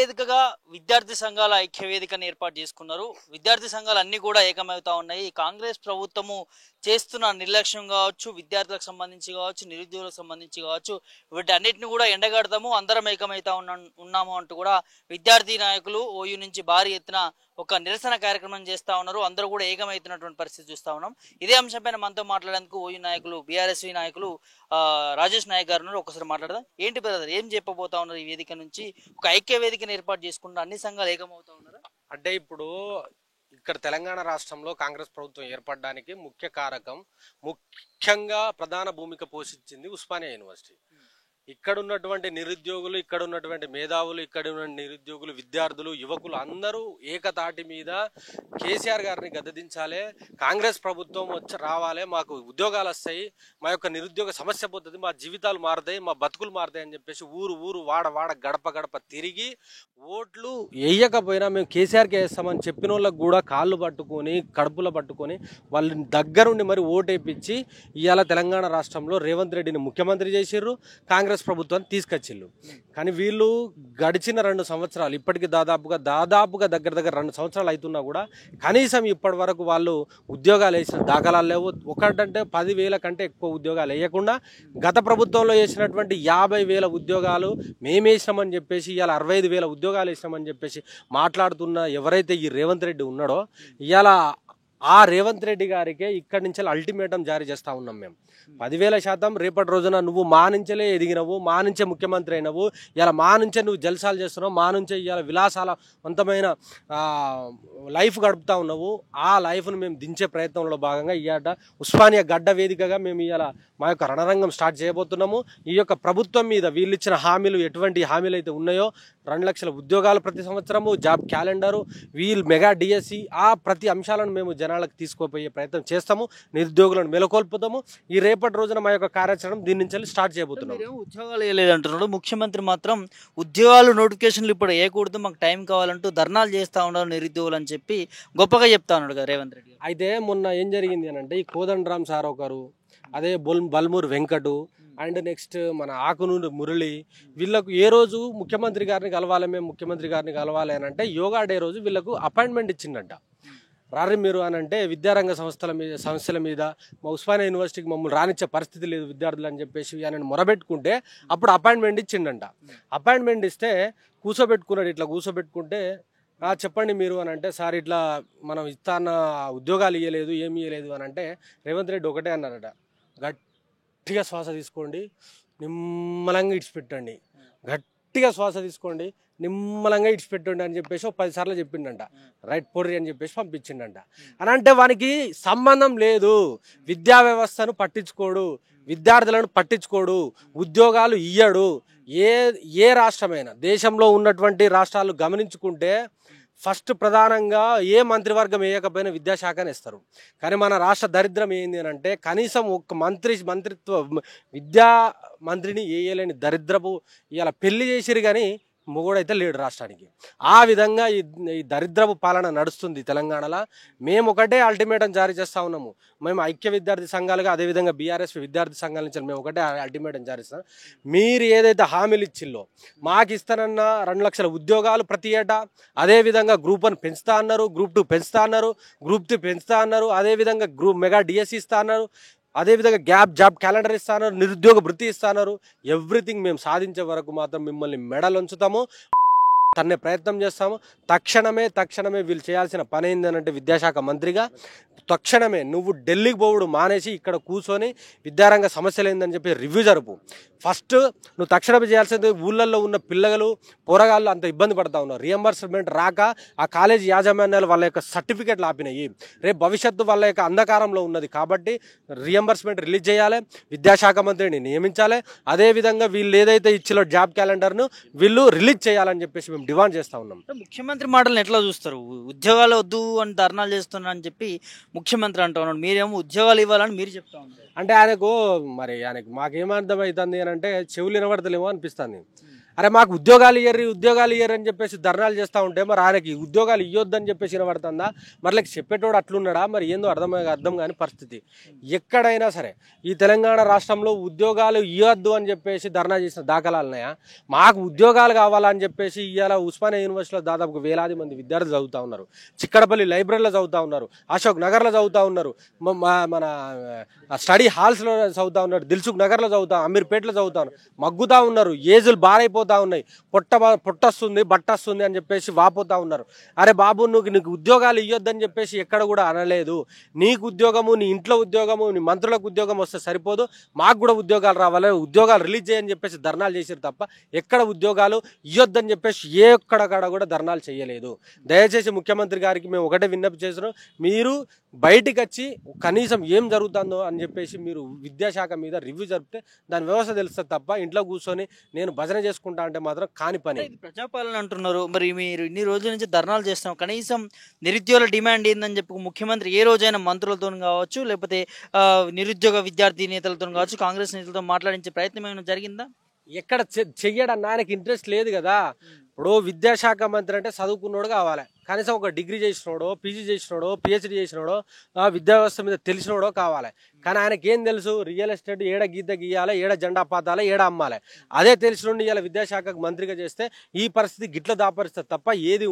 వేదికగా విద్యార్థి సంఘాల ఐక్య వేదికను ఏర్పాటు చేసుకున్నారు. విద్యార్థి సంఘాలు అన్ని కూడా ఏకమవుతా ఉన్నాయి. కాంగ్రెస్ ప్రభుత్వము చేస్తున్న నిర్లక్ష్యం కావచ్చు, విద్యార్థులకు సంబంధించి కావచ్చు, నిరుద్యోగులకు సంబంధించి కావచ్చు, వీటన్నిటిని కూడా ఎండగడతాము, అందరం ఏకమవుతా ఉన్నాము అంటూ కూడా విద్యార్థి నాయకులు ఓయూ నుంచి భారీ ఎత్తున ఒక నిరసన కార్యక్రమం చేస్తా ఉన్నారు. అందరూ కూడా ఏకమవుతున్నటువంటి పరిస్థితి చూస్తా ఉన్నాం. ఇదే అంశంపైన మనతో మాట్లాడేందుకు ఓయూ నాయకులు, బీఆర్ఎస్వి నాయకులు రాజేష్ నాయక్ గారు ఉన్నారు. ఒకసారి మాట్లాడదాం. ఏంటి బ్రదర్, ఏం చెప్పబోతా ఉన్నారు? ఈ వేదిక నుంచి ఒక ఐక్య వేదికను ఏర్పాటు చేసుకుంటూ అన్ని సంఘాలు ఏకమవుతా ఉన్నారా? అంటే ఇప్పుడు ఇక్కడ తెలంగాణ రాష్ట్రంలో కాంగ్రెస్ ప్రభుత్వం ఏర్పడడానికి ముఖ్యంగా ప్రధాన భూమిక పోషించింది ఉస్మానియా యూనివర్సిటీ. ఇక్కడ ఉన్నటువంటి నిరుద్యోగులు, ఇక్కడ ఉన్నటువంటి మేధావులు, ఇక్కడ ఉన్న నిరుద్యోగులు, విద్యార్థులు, యువకులు అందరూ ఏకతాటి మీద కేసీఆర్ గారిని గద్దెదించాలి, కాంగ్రెస్ ప్రభుత్వం రావాలి, మాకు ఉద్యోగాలు వస్తాయి, మా యొక్క నిరుద్యోగ సమస్య పోతుంది, మా జీవితాలు మారుతాయి, మా బతుకులు మారుతాయి అని చెప్పేసి ఊరు వాడ గడప గడప తిరిగి ఓట్లు వేయకపోయినా మేము కేసీఆర్కి వేస్తామని చెప్పిన వాళ్ళకు కూడా కాళ్ళు పట్టుకొని కడుపులో పట్టుకొని వాళ్ళ దగ్గరుండి మరి ఓటేపించి ఇవాళ తెలంగాణ రాష్ట్రంలో రేవంత్ రెడ్డిని ముఖ్యమంత్రి చేసిర్రు, కాంగ్రెస్ ప్రభుత్వాన్ని తీసుకొచ్చిళ్ళు. కానీ వీళ్ళు గడిచిన 2 సంవత్సరాలు ఇప్పటికి దాదాపుగా దగ్గర 2 సంవత్సరాలు అవుతున్నా కూడా కనీసం ఇప్పటి వరకు వాళ్ళు ఉద్యోగాలు వేసిన దాఖలాలు లేవు. ఒకటంటే 10,000 కంటే ఎక్కువ ఉద్యోగాలు వేయకుండా గత ప్రభుత్వంలో వేసినటువంటి 50,000 ఉద్యోగాలు మేము వేసినామని చెప్పేసి ఇవాళ 65,000 ఉద్యోగాలు వేసినామని చెప్పేసి మాట్లాడుతున్న ఎవరైతే ఈ రేవంత్ రెడ్డి ఉన్నాడో, ఇవాళ ఆ రేవంత్ రెడ్డి గారికి ఇక్కడి నుంచి అల్టిమేటం జారీ చేస్తూ ఉన్నాం మేము. 10,000% రేపటి రోజున నువ్వు మా నుంచే ఎదిగినవు, మా నుంచే ముఖ్యమంత్రి అయినవు, ఇలా మా నుంచే నువ్వు జల్సాలు చేస్తున్నావు, మా నుంచే ఇవాళ విలాసాలవంతమైన లైఫ్ గడుపుతా ఉన్నావు. ఆ లైఫ్ను మేము దించే ప్రయత్నంలో భాగంగా ఇవాళ ఉస్మానియా గడ్డ వేదికగా మేము ఇవాళ మా యొక్క రణరంగం స్టార్ట్ చేయబోతున్నాము. ఈ యొక్క ప్రభుత్వం మీద వీళ్ళు ఇచ్చిన హామీలు, ఎటువంటి హామీలు అయితే ఉన్నాయో, 2 లక్షల ఉద్యోగాలు ప్రతి సంవత్సరము, జాబ్ క్యాలెండరు, వీళ్ళు మెగా డిఎస్సి, ఆ ప్రతి అంశాలను మేము జనాలకు తీసుకుపోయే ప్రయత్నం చేస్తాము, నిరుద్యోగులను మెలకొల్పుతాము. ఈ రేపటి రోజున మా యొక్క కార్యాచరణ దీని నుంచి స్టార్ట్ చేయబోతున్నాం. ఉద్యోగాలు వేయలేదంటున్నాడు ముఖ్యమంత్రి, మాత్రం ఉద్యోగాలు నోటిఫికేషన్లు ఇప్పుడు వేయకూడదు, మాకు టైం కావాలంటూ ధర్నాలు చేస్తూ ఉన్నారు నిరుద్యోగులు అని చెప్పి గొప్పగా చెప్తా ఉన్నాడు కదా రేవంత్ రెడ్డి. అయితే మొన్న ఏం జరిగింది అని అంటే, ఈ కోదండరామ్ సార్ ఒకరు, అదే బల్మూరు వెంకటు అండ్ నెక్స్ట్ మన ఆకునూరు మురళి, వీళ్ళకు ఏ రోజు ముఖ్యమంత్రి గారిని కలవాలి, మేము ముఖ్యమంత్రి గారిని కలవాలి అని అంటే యోగా డే రోజు వీళ్ళకు అపాయింట్మెంట్ ఇచ్చిందంట. రారి మీరు అని అంటే విద్యారంగ సమస్యల మీద మా ఉస్మానియా యూనివర్సిటీకి మమ్మల్ని రానిచ్చే పరిస్థితి లేదు విద్యార్థులు అని చెప్పేసి ఆయన మొరబెట్టుకుంటే అప్పుడు అపాయింట్మెంట్ ఇచ్చిండంట. అపాయింట్మెంట్ ఇస్తే కూర్చోబెట్టుకున్నాడు. ఇట్లా కూర్చోబెట్టుకుంటే చెప్పండి మీరు అని అంటే, సార్ ఇట్లా మనం ఇస్తాన్న ఉద్యోగాలు ఇవ్వలేదు, ఏమి ఇవ్వలేదు అని అంటే రేవంత్ రెడ్డి ఒకటే అన్నారట, గట్టిగా శ్వాస తీసుకోండి, నిమ్మలంగా ఇడిచిపెట్టండి, గట్టిగా శ్వాస తీసుకోండి, నిమ్మలంగా ఇడిచిపెట్టండి అని చెప్పేసి 10 సార్లు చెప్పిండంట. రైట్ పొర్రి అని చెప్పేసి పంపించిండంట. అని అంటే వానికి సంబంధం లేదు, విద్యా వ్యవస్థను పట్టించుకోడు, విద్యార్థులను పట్టించుకోడు, ఉద్యోగాలు ఇయ్యడు. ఏ రాష్ట్రమైనా దేశంలో ఉన్నటువంటి రాష్ట్రాలు గమనించుకుంటే ఫస్ట్ ప్రధానంగా ఏ మంత్రివర్గం వేయకపోయినా విద్యాశాఖని ఇస్తారు. కానీ మన రాష్ట్ర దరిద్రం ఏంది అని అంటే, కనీసం ఒక విద్యా మంత్రిని వేయలేని దరిద్రపు ఇలా పెళ్లి చేసిరు కానీ మొగుడైతే లేడు రాష్ట్రానికి. ఆ విధంగా ఈ దరిద్రపు పాలన నడుస్తుంది తెలంగాణలో. మేము ఒకటే అల్టిమేటం జారీ చేస్తూ ఉన్నాము. మేము ఐక్య విద్యార్థి సంఘాలుగా, అదేవిధంగా బీఆర్ఎస్ విద్యార్థి సంఘాల నుంచి మేము ఒకటే అల్టిమేటం జారీ చేస్తాం. మీరు ఏదైతే హామీలు ఇచ్చిల్లో, మాకు ఇస్తానన్న 2 లక్షల ఉద్యోగాలు ప్రతి ఏటా, అదేవిధంగా గ్రూప్ 1 పెంచుతా అన్నారు, గ్రూప్ 2 పెంచుతా అన్నారు, గ్రూప్ 3 పెంచుతా అన్నారు, అదేవిధంగా మెగా డిఎస్సి ఇస్తా అన్నారు, అదేవిధంగా జాబ్ క్యాలెండర్ ఇస్తాను, నిరుద్యోగ వృత్తి ఇస్తాను, ఎవ్రీథింగ్ మేము సాధించే వరకు మాత్రం మిమ్మల్ని మెడలు ఉంచుతాము, తన్నే ప్రయత్నం చేస్తాము. తక్షణమే వీళ్ళు చేయాల్సిన పని ఏంటంటే, విద్యాశాఖ మంత్రిగా తక్షణమే నువ్వు ఢిల్లీకి పోవుడు మానేసి ఇక్కడ కూర్చొని విద్యారంగ సమస్యలు ఏందని చెప్పి రివ్యూ జరుపు. ఫస్ట్ నువ్వు తక్షణమే చేయాల్సింది, ఊళ్ళల్లో ఉన్న పిల్లలు పోరగాళ్ళు అంత ఇబ్బంది పడతా ఉన్నారు, రియంబర్స్మెంట్ రాక ఆ కాలేజీ యాజమాన్యాలు వాళ్ళ యొక్క సర్టిఫికెట్లు ఆపినాయి. రేపు భవిష్యత్తు వాళ్ళ యొక్క అంధకారంలో ఉన్నది కాబట్టి రియంబర్స్మెంట్ రిలీజ్ చేయాలి, విద్యాశాఖ మంత్రిని నియమించాలి, అదేవిధంగా వీళ్ళు ఏదైతే ఇచ్చిలో జాబ్ క్యాలెండర్ను వీళ్ళు రిలీజ్ చేయాలని చెప్పేసి మేము డిమాండ్ చేస్తూ ఉన్నాం. ముఖ్యమంత్రి మాటలను ఎట్లా చూస్తారు? ఉద్యోగాలు వద్దు అని ధర్నాలు చేస్తున్నా అని చెప్పి ముఖ్యమంత్రి అంటా ఉన్నాడు, మీరేమో ఉద్యోగాలు ఇవ్వాలని మీరు చెప్తా ఉన్నారు. అంటే ఆయనకు మాకేమర్థమవుతుంది అని అంటే చెవులు వినబడతలేమో అనిపిస్తుంది. అరే మాకు ఉద్యోగాలు ఇయ్యరు అని చెప్పేసి ధర్నాలు చేస్తూ ఉంటే మరి ఆయనకి ఉద్యోగాలు ఇవ్వొద్దని చెప్పేసి వినబడుతుందా? మరి చెప్పేటోడు అట్లున్నాడా? మరి ఏందో అర్థం కాని పరిస్థితి. ఎక్కడైనా సరే ఈ తెలంగాణ రాష్ట్రంలో ఉద్యోగాలు ఇవ్వద్దు అని చెప్పేసి ధర్నా చేసిన దాఖలాలు ఉన్నాయా? మాకు ఉద్యోగాలు కావాలని చెప్పేసి ఇవాళ ఉస్మానియా యూనివర్సిటీలో దాదాపు వేలాది మంది విద్యార్థులు చదువుతూ ఉన్నారు, చిక్కడపల్లి లైబ్రరీలో చదువుతూ ఉన్నారు, అశోక్ నగర్లో చదువుతూ ఉన్నారు, మన స్టడీ హాల్స్లో చదువుతూ ఉన్నారు, దిల్సుఖ్ నగర్లో చదువుతా, అమీర్పేటలో చదువుతా ఉన్నారు, మగ్గుతూ ఉన్నారు, ఏజులు బారైపోతూ ఉన్నాయి, పొట్టొస్తుంది బట్టొస్తుంది అని చెప్పేసి వాపోతూ ఉన్నారు. అరే బాబు నీకు ఉద్యోగాలు ఇవ్వద్దని చెప్పేసి ఎక్కడ కూడా అనలేదు. నీకు ఉద్యోగము, నీ ఇంట్లో ఉద్యోగము, నీ మంత్రులకు ఉద్యోగం వస్తే సరిపోదు, మాకు కూడా ఉద్యోగాలు రావాలి, ఉద్యోగాలు రిలీజ్ చేయని చెప్పేసి ధర్నాలు చేశారు తప్ప ఎక్కడ ఉద్యోగాలు ఇవ్వద్దని చెప్పేసి ఎక్కడక్కడ కూడా ధర్నాలు చేయలేదు. దయచేసి ముఖ్యమంత్రి గారికి మేము ఒకటే విన్నపం చేస్తున్నాం, మీరు బయటికి వచ్చి కనీసం ఏం జరుగుతుందో అని చెప్పేసి మీరు విద్యాశాఖ మీద రివ్యూ జరిపితే దాని వ్యవస్థ తెలుస్తుంది తప్ప ఇంట్లో కూర్చొని నేను భజన చేసుకుంటా అంటే మాత్రం కాని పని. ప్రజాపాలన అంటున్నారు, మరి మీరు ఇన్ని రోజుల నుంచి ధర్నాలు చేస్తాం, కనీసం నిరుద్యోగుల డిమాండ్ ఏందని చెప్పి ముఖ్యమంత్రి ఏ రోజైనా మంత్రులతో కావచ్చు, లేకపోతే నిరుద్యోగ విద్యార్థి నేతలతో కావచ్చు, కాంగ్రెస్ నేతలతో మాట్లాడించే ప్రయత్నం ఏమైనా జరిగిందా? ఎక్కడ చెయ్యడన్నా ఆయనకి ఇంట్రెస్ట్ లేదు కదా. ఇప్పుడు విద్యాశాఖ మంత్రి అంటే చదువుకున్నోడు కావాలి, కనీసం ఒక డిగ్రీ చేసినోడో, పీజీ చేసినోడో, పిహెచ్డి చేసినోడో, విద్యా వ్యవస్థ మీద తెలిసినోడో కావాలి. కానీ ఆయనకి ఏం తెలుసు? రియల్ ఎస్టేట్ ఏడ గీత గీయాలి, ఏడ జెండా పాతాలి, ఏడ అమ్మాలి, అదే తెలిసినోడిని ఇలా విద్యాశాఖకు మంత్రిగా చేస్తే ఈ పరిస్థితి గిట్ల దాపరిస్తుంది తప్ప ఏది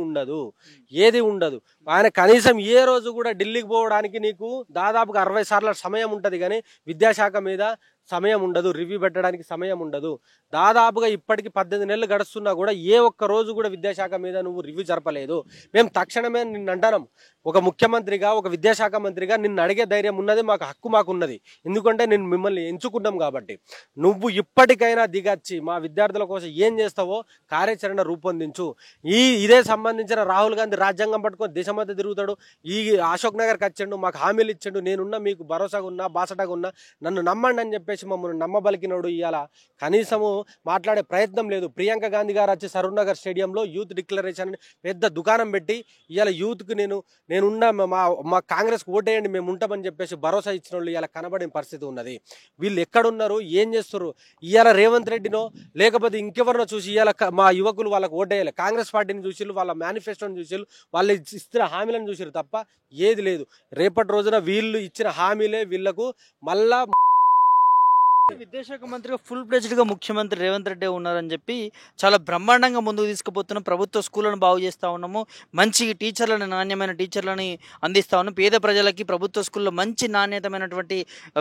ఉండదు. ఆయన కనీసం ఏ రోజు కూడా ఢిల్లీకి పోవడానికి నీకు దాదాపుగా 60 సార్ల సమయం ఉంటుంది, కానీ విద్యాశాఖ మీద సమయం ఉండదు, రివ్యూ పెట్టడానికి సమయం ఉండదు. దాదాపుగా ఇప్పటికి 18 నెలలు గడుస్తున్నా కూడా ఏ ఒక్క రోజు కూడా విద్యాశాఖ మీద నువ్వు రివ్యూ జరపలేదు. మేము తక్షణమే నిన్ను అంటున్నాం, ఒక ముఖ్యమంత్రిగా, ఒక విద్యాశాఖ మంత్రిగా నిన్ను అడిగే ధైర్యం ఉన్నది, మాకు ఉన్నది. ఎందుకంటే నేను మిమ్మల్ని ఎంచుకున్నాం కాబట్టి. నువ్వు ఇప్పటికైనా దిగచ్చి మా విద్యార్థుల కోసం ఏం చేస్తావో కార్యాచరణ రూపొందించు. ఇదే సంబంధించిన రాహుల్ గాంధీ రాజ్యాంగం పట్టుకొని దేశమంతా తిరుగుతాడు, ఈ అశోక్ నగర్కి వచ్చిండు, మాకు హామీలు ఇచ్చిండు, నేనున్నా, మీకు భరోసాగా ఉన్నా, బాసటగా ఉన్నా, నన్ను నమ్మండి అని చెప్పేసి మమ్మల్ని నమ్మబలికినోడు ఇవాళ కనీసము మాట్లాడే ప్రయత్నం లేదు. ప్రియాంక గాంధీ గారు వచ్చి సరూర్ నగర్ స్టేడియంలో యూత్ డిక్లరేషన్ పెద్ద దుకాణం పెట్టి ఇవాళ యూత్కి నేనున్నా, మా కాంగ్రెస్కి ఓటేయండి, మేము ఉంటామని చెప్పేసి భరోసా ఇచ్చిన వాళ్ళు ఇవాళ కనబడిన పరిస్థితి ఉన్నది. వీళ్ళు ఎక్కడున్నారు, ఏం చేస్తారు? ఇవాళ రేవంత్ రెడ్డినో లేకపోతే ఇంకెవరినో చూసి ఇవాళ మా యువకులు వాళ్ళకి ఓటేయాలి, కాంగ్రెస్ పార్టీని చూసిళ్ళు, వాళ్ళ మేనిఫెస్టోని చూసిళ్ళు, వాళ్ళు ఇస్తున్న హామీలను చూసిరు తప్ప ఏది లేదు. రేపటి రోజున వీళ్ళు ఇచ్చిన హామీలే వీళ్లకు మళ్ళా. విద్యాశాఖ మంత్రిగా ఫుల్ ఫ్లెడ్జ్డ్ గా ముఖ్యమంత్రి రేవంత్ రెడ్డి ఉన్నారని చెప్పి చాలా బ్రహ్మాండంగా ముందుకు తీసుకుపోతున్నాం. ప్రభుత్వ స్కూళ్లను బాగు చేస్తూ ఉన్నాము, మంచి టీచర్లను, నాణ్యమైన టీచర్లని అందిస్తా ఉన్నాం. పేద ప్రజలకి ప్రభుత్వ స్కూల్లో మంచి నాణ్యతమైనటువంటి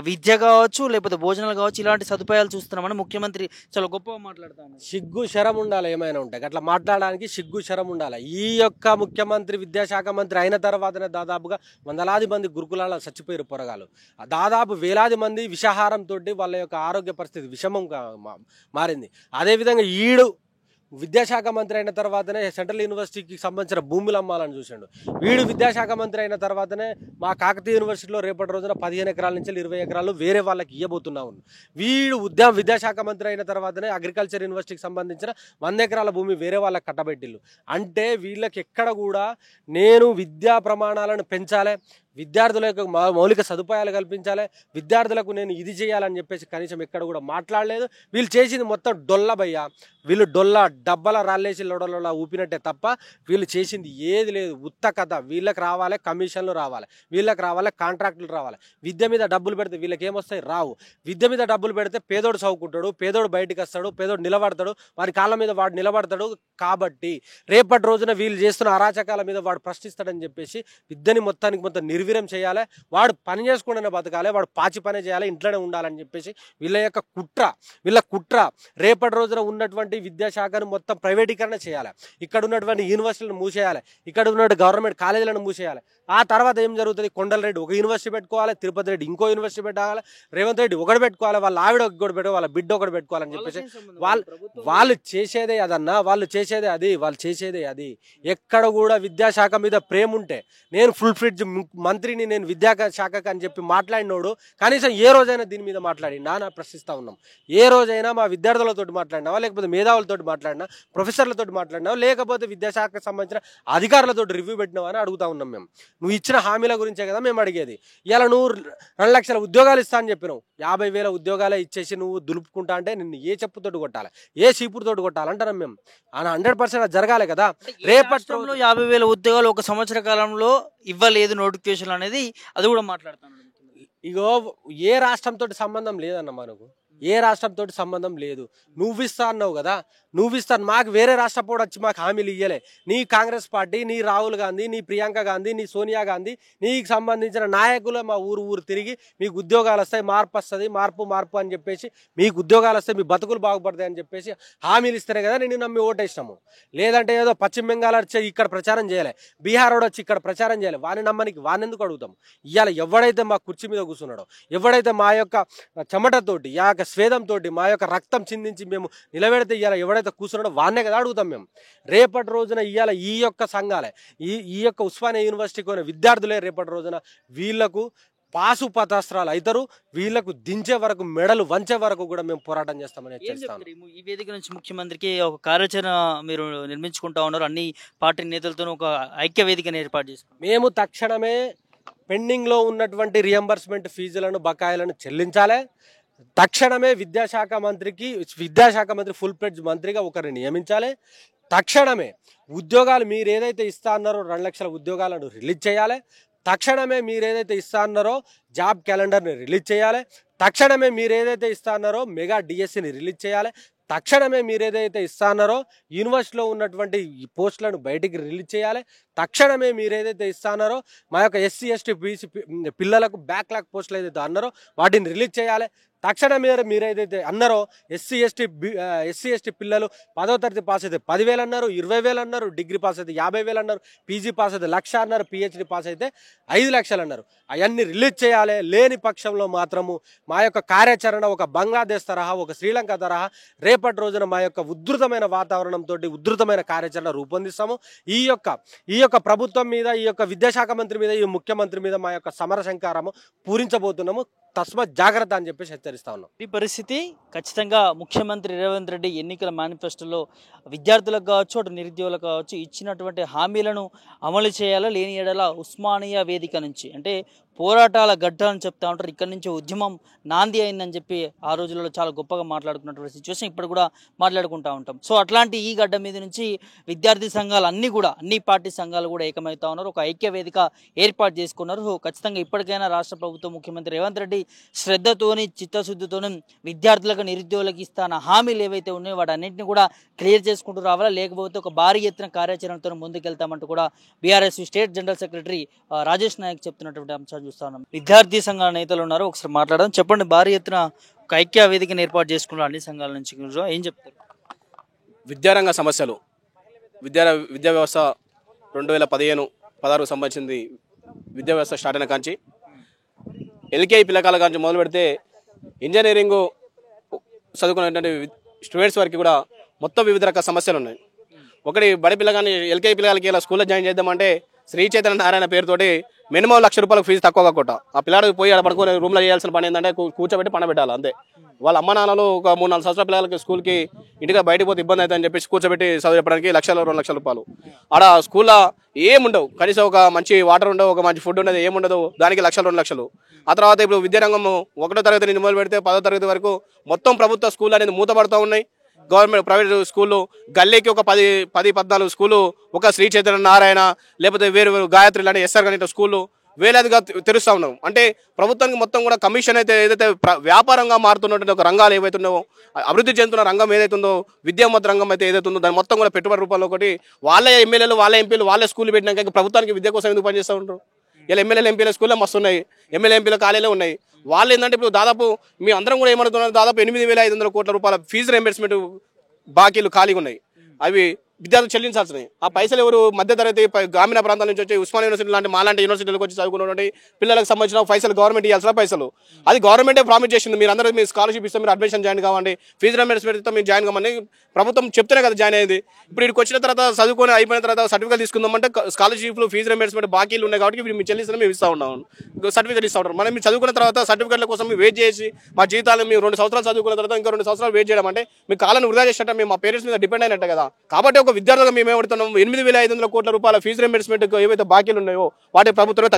విద్య కావచ్చు, లేకపోతే భోజనాలు కావచ్చు, ఇలాంటి సదుపాయాలు చూస్తున్నామని ముఖ్యమంత్రి చాలా గొప్పగా మాట్లాడుతా ఉన్నారు. సిగ్గు శరం ఉండాలి, ఏమైనా ఉంటాయి అట్లా మాట్లాడడానికి సిగ్గు శరం ఉండాలి. ఈ యొక్క ముఖ్యమంత్రి విద్యాశాఖ మంత్రి అయిన తర్వాతనే దాదాపుగా వందలాది మంది గురుకులాల్లో చచ్చిపోయారు పొరగాలు. దాదాపు వేలాది మంది విషాహారంతో వాళ్ళ యొక్క ఆరోగ్య పరిస్థితి విషమంగా మారింది. అదేవిధంగా విద్యాశాఖ మంత్రి అయిన తర్వాతనే సెంట్రల్ యూనివర్సిటీకి సంబంధించిన భూములు అమ్మాలని చూసాడు. విద్యాశాఖ మంత్రి అయిన తర్వాతనే మా కాకతీయ యూనివర్సిటీలో రేపటి రోజున 15 ఎకరాల నుంచి 20 ఎకరాలు వేరే వాళ్ళకి ఇవ్వబోతున్నావు. విద్యాశాఖ మంత్రి అయిన తర్వాతనే అగ్రికల్చర్ యూనివర్సిటీకి సంబంధించిన 100 ఎకరాల భూమి వేరే వాళ్ళకి కట్టబెట్టిల్లు. అంటే వీళ్ళకి ఎక్కడ కూడా నేను విద్యా ప్రమాణాలను పెంచాలి, విద్యార్థులకు మౌలిక సదుపాయాలు కల్పించాలి, విద్యార్థులకు నేను ఇది చేయాలని చెప్పేసి కనీసం ఎక్కడ కూడా మాట్లాడలేదు. వీళ్ళు చేసింది మొత్తం డొల్ల భయ్యా. వీళ్ళు డబ్బల రాళ్ళేసి లొడల ఊపినట్టే తప్ప వీళ్ళు చేసింది ఏది లేదు. ఉత్త కథ. వీళ్ళకి రావాలి కమిషన్లు రావాలి, వీళ్ళకి రావాలి కాంట్రాక్టులు రావాలి. విద్య మీద డబ్బులు పెడితే వీళ్ళకి ఏమొస్తాయి? రావు. విద్య మీద డబ్బులు పెడితే పేదోడు చదువుకుంటాడు, పేదోడు బయటకు వస్తాడు, పేదోడు నిలబడతాడు, వారి కాళ్ళ మీద వాడు నిలబడతాడు. కాబట్టి రేపటి రోజున వీళ్ళు చేస్తున్న అరాచకాల మీద వాడు ప్రశ్నిస్తాడని చెప్పేసి విద్యని మొత్తానికి మొత్తం నిర్వీర్యం చేయాలి. వాడు పని చేసుకుంటూనే బతకాలి, వాడు పాచి పనే చేయాలి, ఇంట్లోనే ఉండాలని చెప్పేసి వీళ్ళ యొక్క కుట్ర. రేపటి రోజున ఉన్నటువంటి విద్యాశాఖను మొత్తం ప్రైవేటీకరణ చేయాలి, ఇక్కడ ఉన్నటువంటి యూనివర్సిటీలను మూసేయాలి, ఇక్కడ ఉన్న గవర్నమెంట్ కాలేజీలను మూసేయాలి. ఆ తర్వాత ఏం జరుగుతుంది? కొండలరెడ్డి ఒక యూనివర్సిటీ పెట్టుకోవాలి, తిరుపతి రెడ్డి ఇంకో యూనివర్సిటీ పెట్టాలి, రేవంత్ రెడ్డి ఒకటి పెట్టుకోవాలి, వాళ్ళ ఆవిడ ఒకటి పెట్టుకోవాలి, వాళ్ళ బిడ్డ ఒకటి పెట్టుకోవాలని చెప్పేసి వాళ్ళు చేసేదే అదన్నా. వాళ్ళు చేసేదే అది. ఎక్కడ కూడా విద్యాశాఖ మీద ప్రేమ ఉంటే నేను ఫుల్ ఫ్లెడ్జ్ మంత్రిని, నేను విద్యాశాఖకు అని చెప్పి మాట్లాడినోడు కనీసం ఏ రోజైనా దీని మీద మాట్లాడి నా ప్రశ్నిస్తూ ఉన్నాం. ఏ రోజైనా మా విద్యార్థులతో మాట్లాడినావా, లేకపోతే మేధావులతో మాట్లాడినా, ప్రొఫెసర్లతో మాట్లాడినావా, లేకపోతే విద్యాశాఖకు సంబంధించిన అధికారులతో రివ్యూ పెట్టినావా అని అడుగుతా ఉన్నాం. మేము నువ్వు ఇచ్చిన హామీల గురించే కదా మేము అడిగేది. ఇలా నువ్వు 2 లక్షల ఉద్యోగాలు ఇస్తా అని చెప్పినావు, 50,000 ఉద్యోగాలే ఇచ్చేసి నువ్వు దులుపుకుంటా అంటే నిన్ను ఏ చెప్పుతోటి కొట్టాలి, ఏ చీపురుతోటి కొట్టాలంటారా మేము? 100% అది జరగాలి కదా. రేపటి రాష్ట్రంలో 50,000 ఉద్యోగాలు ఒక సంవత్సర కాలంలో ఇవ్వలేదు నోటిఫికేషన్ అనేది, అది కూడా మాట్లాడుతాను. ఇగో ఏ రాష్ట్రంతో సంబంధం లేదన్న మనకు, ఏ రాష్ట్రంతో సంబంధం లేదు. నువ్వు ఇస్తా అన్నావు కదా, నువ్వు ఇస్తాను. మాకు వేరే రాష్ట్ర పోటీ వచ్చి మాకు హామీలు ఇయ్యలే. నీ కాంగ్రెస్ పార్టీ, నీ రాహుల్ గాంధీ, నీ ప్రియాంక గాంధీ, నీ సోనియా గాంధీ, నీకు సంబంధించిన నాయకులు మా ఊరు తిరిగి మీకు ఉద్యోగాలు వస్తాయి, మార్పు వస్తుంది, మార్పు అని చెప్పేసి మీకు ఉద్యోగాలు వస్తాయి, మీ బతుకులు బాగుపడతాయి అని చెప్పేసి హామీలు ఇస్తేనే కదా నేను నమ్మి ఓటేసినాము. లేదంటే ఏదో పశ్చిమ బెంగాల్ వచ్చి ఇక్కడ ప్రచారం చేయాలి, బీహార్ వాడు వచ్చి ఇక్కడ ప్రచారం చేయాలి, వాని నమ్మనికి వాని ఎందుకు అడుగుతాం? ఇవాళ ఎవడైతే మా కుర్చీ మీద కూర్చున్నాడో, ఎవడైతే మా యొక్క చెమటతోటి, ఆ యొక్క స్వేదంతో, మా యొక్క రక్తం చిందించి మేము నిలబెడితే ఇవాళ ఎవడైతే కూర్చున్నాడో వాన్నే కదా అడుగుతాం మేము. రేపటి రోజున ఇవాళ ఈ యొక్క సంఘాలే, ఈ యొక్క ఉస్మానియా యూనివర్సిటీకి పోయిన విద్యార్థులే రేపటి రోజున వీళ్లకు పాశుపతాస్త్రాలు అవుతారు. వీళ్లకు దించే వరకు, మెడలు వంచే వరకు కూడా మేము పోరాటం చేస్తామని హెచ్చరిస్తాను. ఈ వేదిక నుంచి ముఖ్యమంత్రికి ఒక కార్యాచరణ మీరు నిర్మించుకుంటా ఉన్నారు, అన్ని పార్టీ నేతలతో ఒక ఐక్య వేదికను ఏర్పాటు చేసుకున్నారు. మేము తక్షణమే పెండింగ్లో ఉన్నటువంటి రియంబర్స్మెంట్ ఫీజులను, బకాయిలను చెల్లించాలి. తక్షణమే విద్యాశాఖ మంత్రి ఫుల్ ప్లెడ్జ్ మంత్రిగా ఒకరిని నియమించాలి. తక్షణమే ఉద్యోగాలు మీరు ఏదైతే ఇస్తా అన్నారో 2 లక్షల ఉద్యోగాలను రిలీజ్ చేయాలి. తక్షణమే మీరు ఏదైతే ఇస్తా అన్నారో జాబ్ క్యాలెండర్ని రిలీజ్ చేయాలి. తక్షణమే మీరు ఏదైతే ఇస్తా అన్నారో మెగా డిఎస్సిని రిలీజ్ చేయాలి. తక్షణమే మీరు ఏదైతే ఇస్తా అన్నారో యూనివర్సిటీలో ఉన్నటువంటి పోస్టులను బయటికి రిలీజ్ చేయాలి. తక్షణమే మీరు ఏదైతే ఇస్తా అన్నారో మా యొక్క ఎస్సీ ఎస్టీ బీసీ పిల్లలకు బ్యాక్లాగ్ పోస్టులు ఏదైతే అన్నారో వాటిని రిలీజ్ చేయాలి. తక్షణమే మీరు ఏదైతే అన్నారో ఎస్సీ ఎస్టీ పిల్లలు 10వ తరగతి పాస్ అయితే 10,000 అన్నారు, 20,000 అన్నారు, డిగ్రీ పాస్ అయితే 50,000 అన్నారు, పీజీ పాస్ అయితే 1,00,000 అన్నారు, పిహెచ్డి పాస్ అయితే 5 లక్షలు అన్నారు. అవన్నీ రిలీజ్ చేయాలి. లేని పక్షంలో మాత్రము మా యొక్క కార్యాచరణ ఒక బంగ్లాదేశ్ తరహా, ఒక శ్రీలంక తరహా రేపటి రోజున మా యొక్క ఉధృతమైన వాతావరణంతో ఉధృతమైన కార్యాచరణ రూపొందిస్తాము. ఈ యొక్క ప్రభుత్వం మీద, ఈ యొక్క విద్యాశాఖ మంత్రి మీద, ఈ ముఖ్యమంత్రి మీద మా యొక్క సమర శంకారము పూరించబోతున్నాము. తస్మాత్ జాగ్రత్త అని చెప్పేసి హెచ్చరిస్తా ఉన్నాం. ఈ పరిస్థితి ఖచ్చితంగా ముఖ్యమంత్రి రేవంత్ రెడ్డి ఎన్నికల మేనిఫెస్టోలో విద్యార్థులకు కావచ్చు, అటు నిరుద్యోగులకు కావచ్చు ఇచ్చినటువంటి హామీలను అమలు చేయాలా, లేని ఎడల ఉస్మానియా వేదిక నుంచి అంటే పోరాటాల గడ్డ అని చెప్తా ఉంటారు, ఇక్కడ నుంచి ఉద్యమం నాంది అయిందని చెప్పి ఆ రోజులలో చాలా గొప్పగా మాట్లాడుకున్నటువంటి సిచ్యువేషన్ ఇప్పుడు కూడా మాట్లాడుకుంటూ ఉంటాం. సో అట్లాంటి ఈ గడ్డ మీద నుంచి విద్యార్థి సంఘాలు అన్ని పార్టీ సంఘాలు కూడా ఏకమవుతా ఉన్నారు, ఒక ఐక్య వేదిక ఏర్పాటు చేసుకున్నారు. సో ఖచ్చితంగా ఇప్పటికైనా రాష్ట్ర ప్రభుత్వం, ముఖ్యమంత్రి రేవంత్ రెడ్డి శ్రద్ధతోని, చిత్తశుద్ధితోని విద్యార్థులకు, నిరుద్యోగులకు ఇస్తాన హామీలు ఏవైతే ఉన్నాయో వాటన్నింటినీ కూడా క్లియర్ చేసుకుంటూ రావాలా, లేకపోతే ఒక భారీ ఎత్తున కార్యాచరణతో ముందుకెళ్తామంటూ కూడా BRS state general secretary Rajesh Nayak చెప్తున్నటువంటి అంశాలు చూస్తున్నాం. విద్యార్థి సంఘాల నేతలు ఉన్నారు, ఒకసారి మాట్లాడడం. చెప్పండి, భారీ ఎత్తున ఒక ఐక్య వేదికను ఏర్పాటు చేసుకున్నారు అన్ని సంఘాల నుంచి, ఏం చెప్తారు? విద్యారంగ సమస్యలు, విద్యా వ్యవస్థ 2015-16 సంబంధించింది. విద్యా వ్యవస్థ స్టార్ట్ అయిన కాంచి ఎల్కేజీ పిల్లకాల కాంచి మొదలు పెడితే ఇంజనీరింగ్ చదువుకునేటువంటి స్టూడెంట్స్ వరకు కూడా మొత్తం వివిధ రకాల సమస్యలు ఉన్నాయి. ఒకటి బడి పిల్లగాని, ఎల్కేజీ పిల్లలకి ఇలా స్కూల్లో జాయిన్ చేద్దామంటే శ్రీ చైతన్య నారాయణ పేరుతోటి మినిమం ₹1,00,000 ఫీజు తక్కువ కాకుండా ఆ పిల్లాడికి పోయి అక్కడ పడుకొని రూమ్లో చేయాల్సిన పని ఏంటంటే కూర్చోబెట్టి పండబెట్టాలి అంతే. వాళ్ళ అమ్మ నాన్నలు ఒక 3-4 సంవత్సరాల పిల్లలకి స్కూల్కి ఇంటికి బయటకు పోతే ఇబ్బంది అవుతుందని చెప్పేసి కూర్చోబెట్టి చదువు చెప్పడానికి ₹1,00,000-2,00,000. ఆడ స్కూల్లో ఏముండవు, కనీసం ఒక మంచి వాటర్ ఉండవు, ఒక మంచి ఫుడ్ ఉండదు, ఏముండదు, దానికి ₹1,00,000-2,00,000. ఆ తర్వాత ఇప్పుడు విద్యారంగం 1వ తరగతి నుంచి మొదలు పెడితే 10వ తరగతి వరకు మొత్తం ప్రభుత్వ స్కూల్ అనేది మూతపడుతూ ఉన్నాయి. గవర్నమెంట్ ప్రైవేట్ స్కూళ్ళు గల్లీకి ఒక 10-14 స్కూలు, ఒక శ్రీ చైతన్య నారాయణ లేకపోతే వేరు గాయత్రి లాంటి ఎస్ఆర్ కానీ స్కూళ్ళు వేలాదిగా తెరుస్తూ ఉన్నాం. అంటే ప్రభుత్వానికి మొత్తం కూడా కమిషన్ అయితే ఏదైతే వ్యాపారంగా మారుతున్నటువంటి ఒక రంగాలు ఏవైతున్నావో, అభివృద్ధి చెందుతున్న రంగం ఏదైతుందో, విద్యామత రంగం అయితే ఏదైతుందో దాని మొత్తం కూడా పెట్టుబడి రూపంలో ఒకటి వాళ్ళే ఎమ్మెల్యేలు, వాళ్ళే ఎంపీలు, వాళ్ళే స్కూల్ పెట్టినాక ప్రభుత్వానికి విద్య కోసం ఎందుకు పనిచేస్తూ ఉంటారు? ఇలా ఎమ్మెల్యేలు, ఎంపీల స్కూల్లో మస్తు ఉన్నాయి, ఎమ్మెల్యే ఎంపీల ఖాళీలో ఉన్నాయి. వాళ్ళు ఏంటంటే ఇప్పుడు దాదాపు మీ అందరం కూడా ఏమడుతున్నారు, దాదాపు 8,500 కోట్ల రూపాయల ఫీజు రీయింబర్స్మెంట్ బాకీలు ఖాళీగా ఉన్నాయి. అవి విద్యార్థులు చెల్లించాల్సినవి. ఆ పైసలు ఎవరు? మధ్యతరగతి గ్రామీణ ప్రాంతాల నుంచి వచ్చి ఉస్మానియా యూనివర్సిటీ లాంటి మాలాంటి యూనివర్సిటీలకు వచ్చి చదువుకున్నటువంటి పిల్లలకు సంబంధించిన పైసలు గవర్నమెంట్ ఇవ్వాల్సిన పైసలు అది గవర్నమెంటే ప్రామిస్ చేసింది. మీరు అందరూ మీ స్కాలర్షిప్ ఇస్తే మీరు అడ్మిషన్ జాయిన్ కావండి, ఫీజు రీయింబర్స్మెంట్ మీరు జాయిన్ కావని ప్రభుత్వం చెప్తేనే కదా జాయిన్ అయ్యేది. ఇప్పుడు ఇక్కడికి వచ్చిన తర్వాత చదువుకొని అయిపోయిన తర్వాత సర్టిఫికేట్ తీసుకుందామంటే స్కాలర్షిప్లు, ఫీజు రీయింబర్స్మెంట్ బాకీలు ఉన్నాయి కాబట్టి మీరు చెల్లిస్తే మేము ఇస్తూ ఉన్నాం, సర్టిఫికేట్ ఇస్తూ ఉంటారు. మనం మీరు చదువుకున్న తర్వాత సర్టిఫికేట్ల కోసం మీరు వెయిట్ చేసి మా జీవితాలు మేము 2 సంవత్సరాలు చదువుకున్న తర్వాత ఇంకా 2 సంవత్సరాలు వెయిట్ చేయడం అంటే మీ కాలాన్ని వృధా చేసినట్టు, మేము మా పేరెంట్స్ మీద డిపెండ్ అయినట్టు కదా. కాబట్టి ఒక విద్యార్థులుగా మేము 8,500 కోట్ల రూపాయల ఫీజు రీయింబర్స్మెంట్ ఏవైతే బాకీలు ఉన్నాయో వాటి ప్రభుత్వమే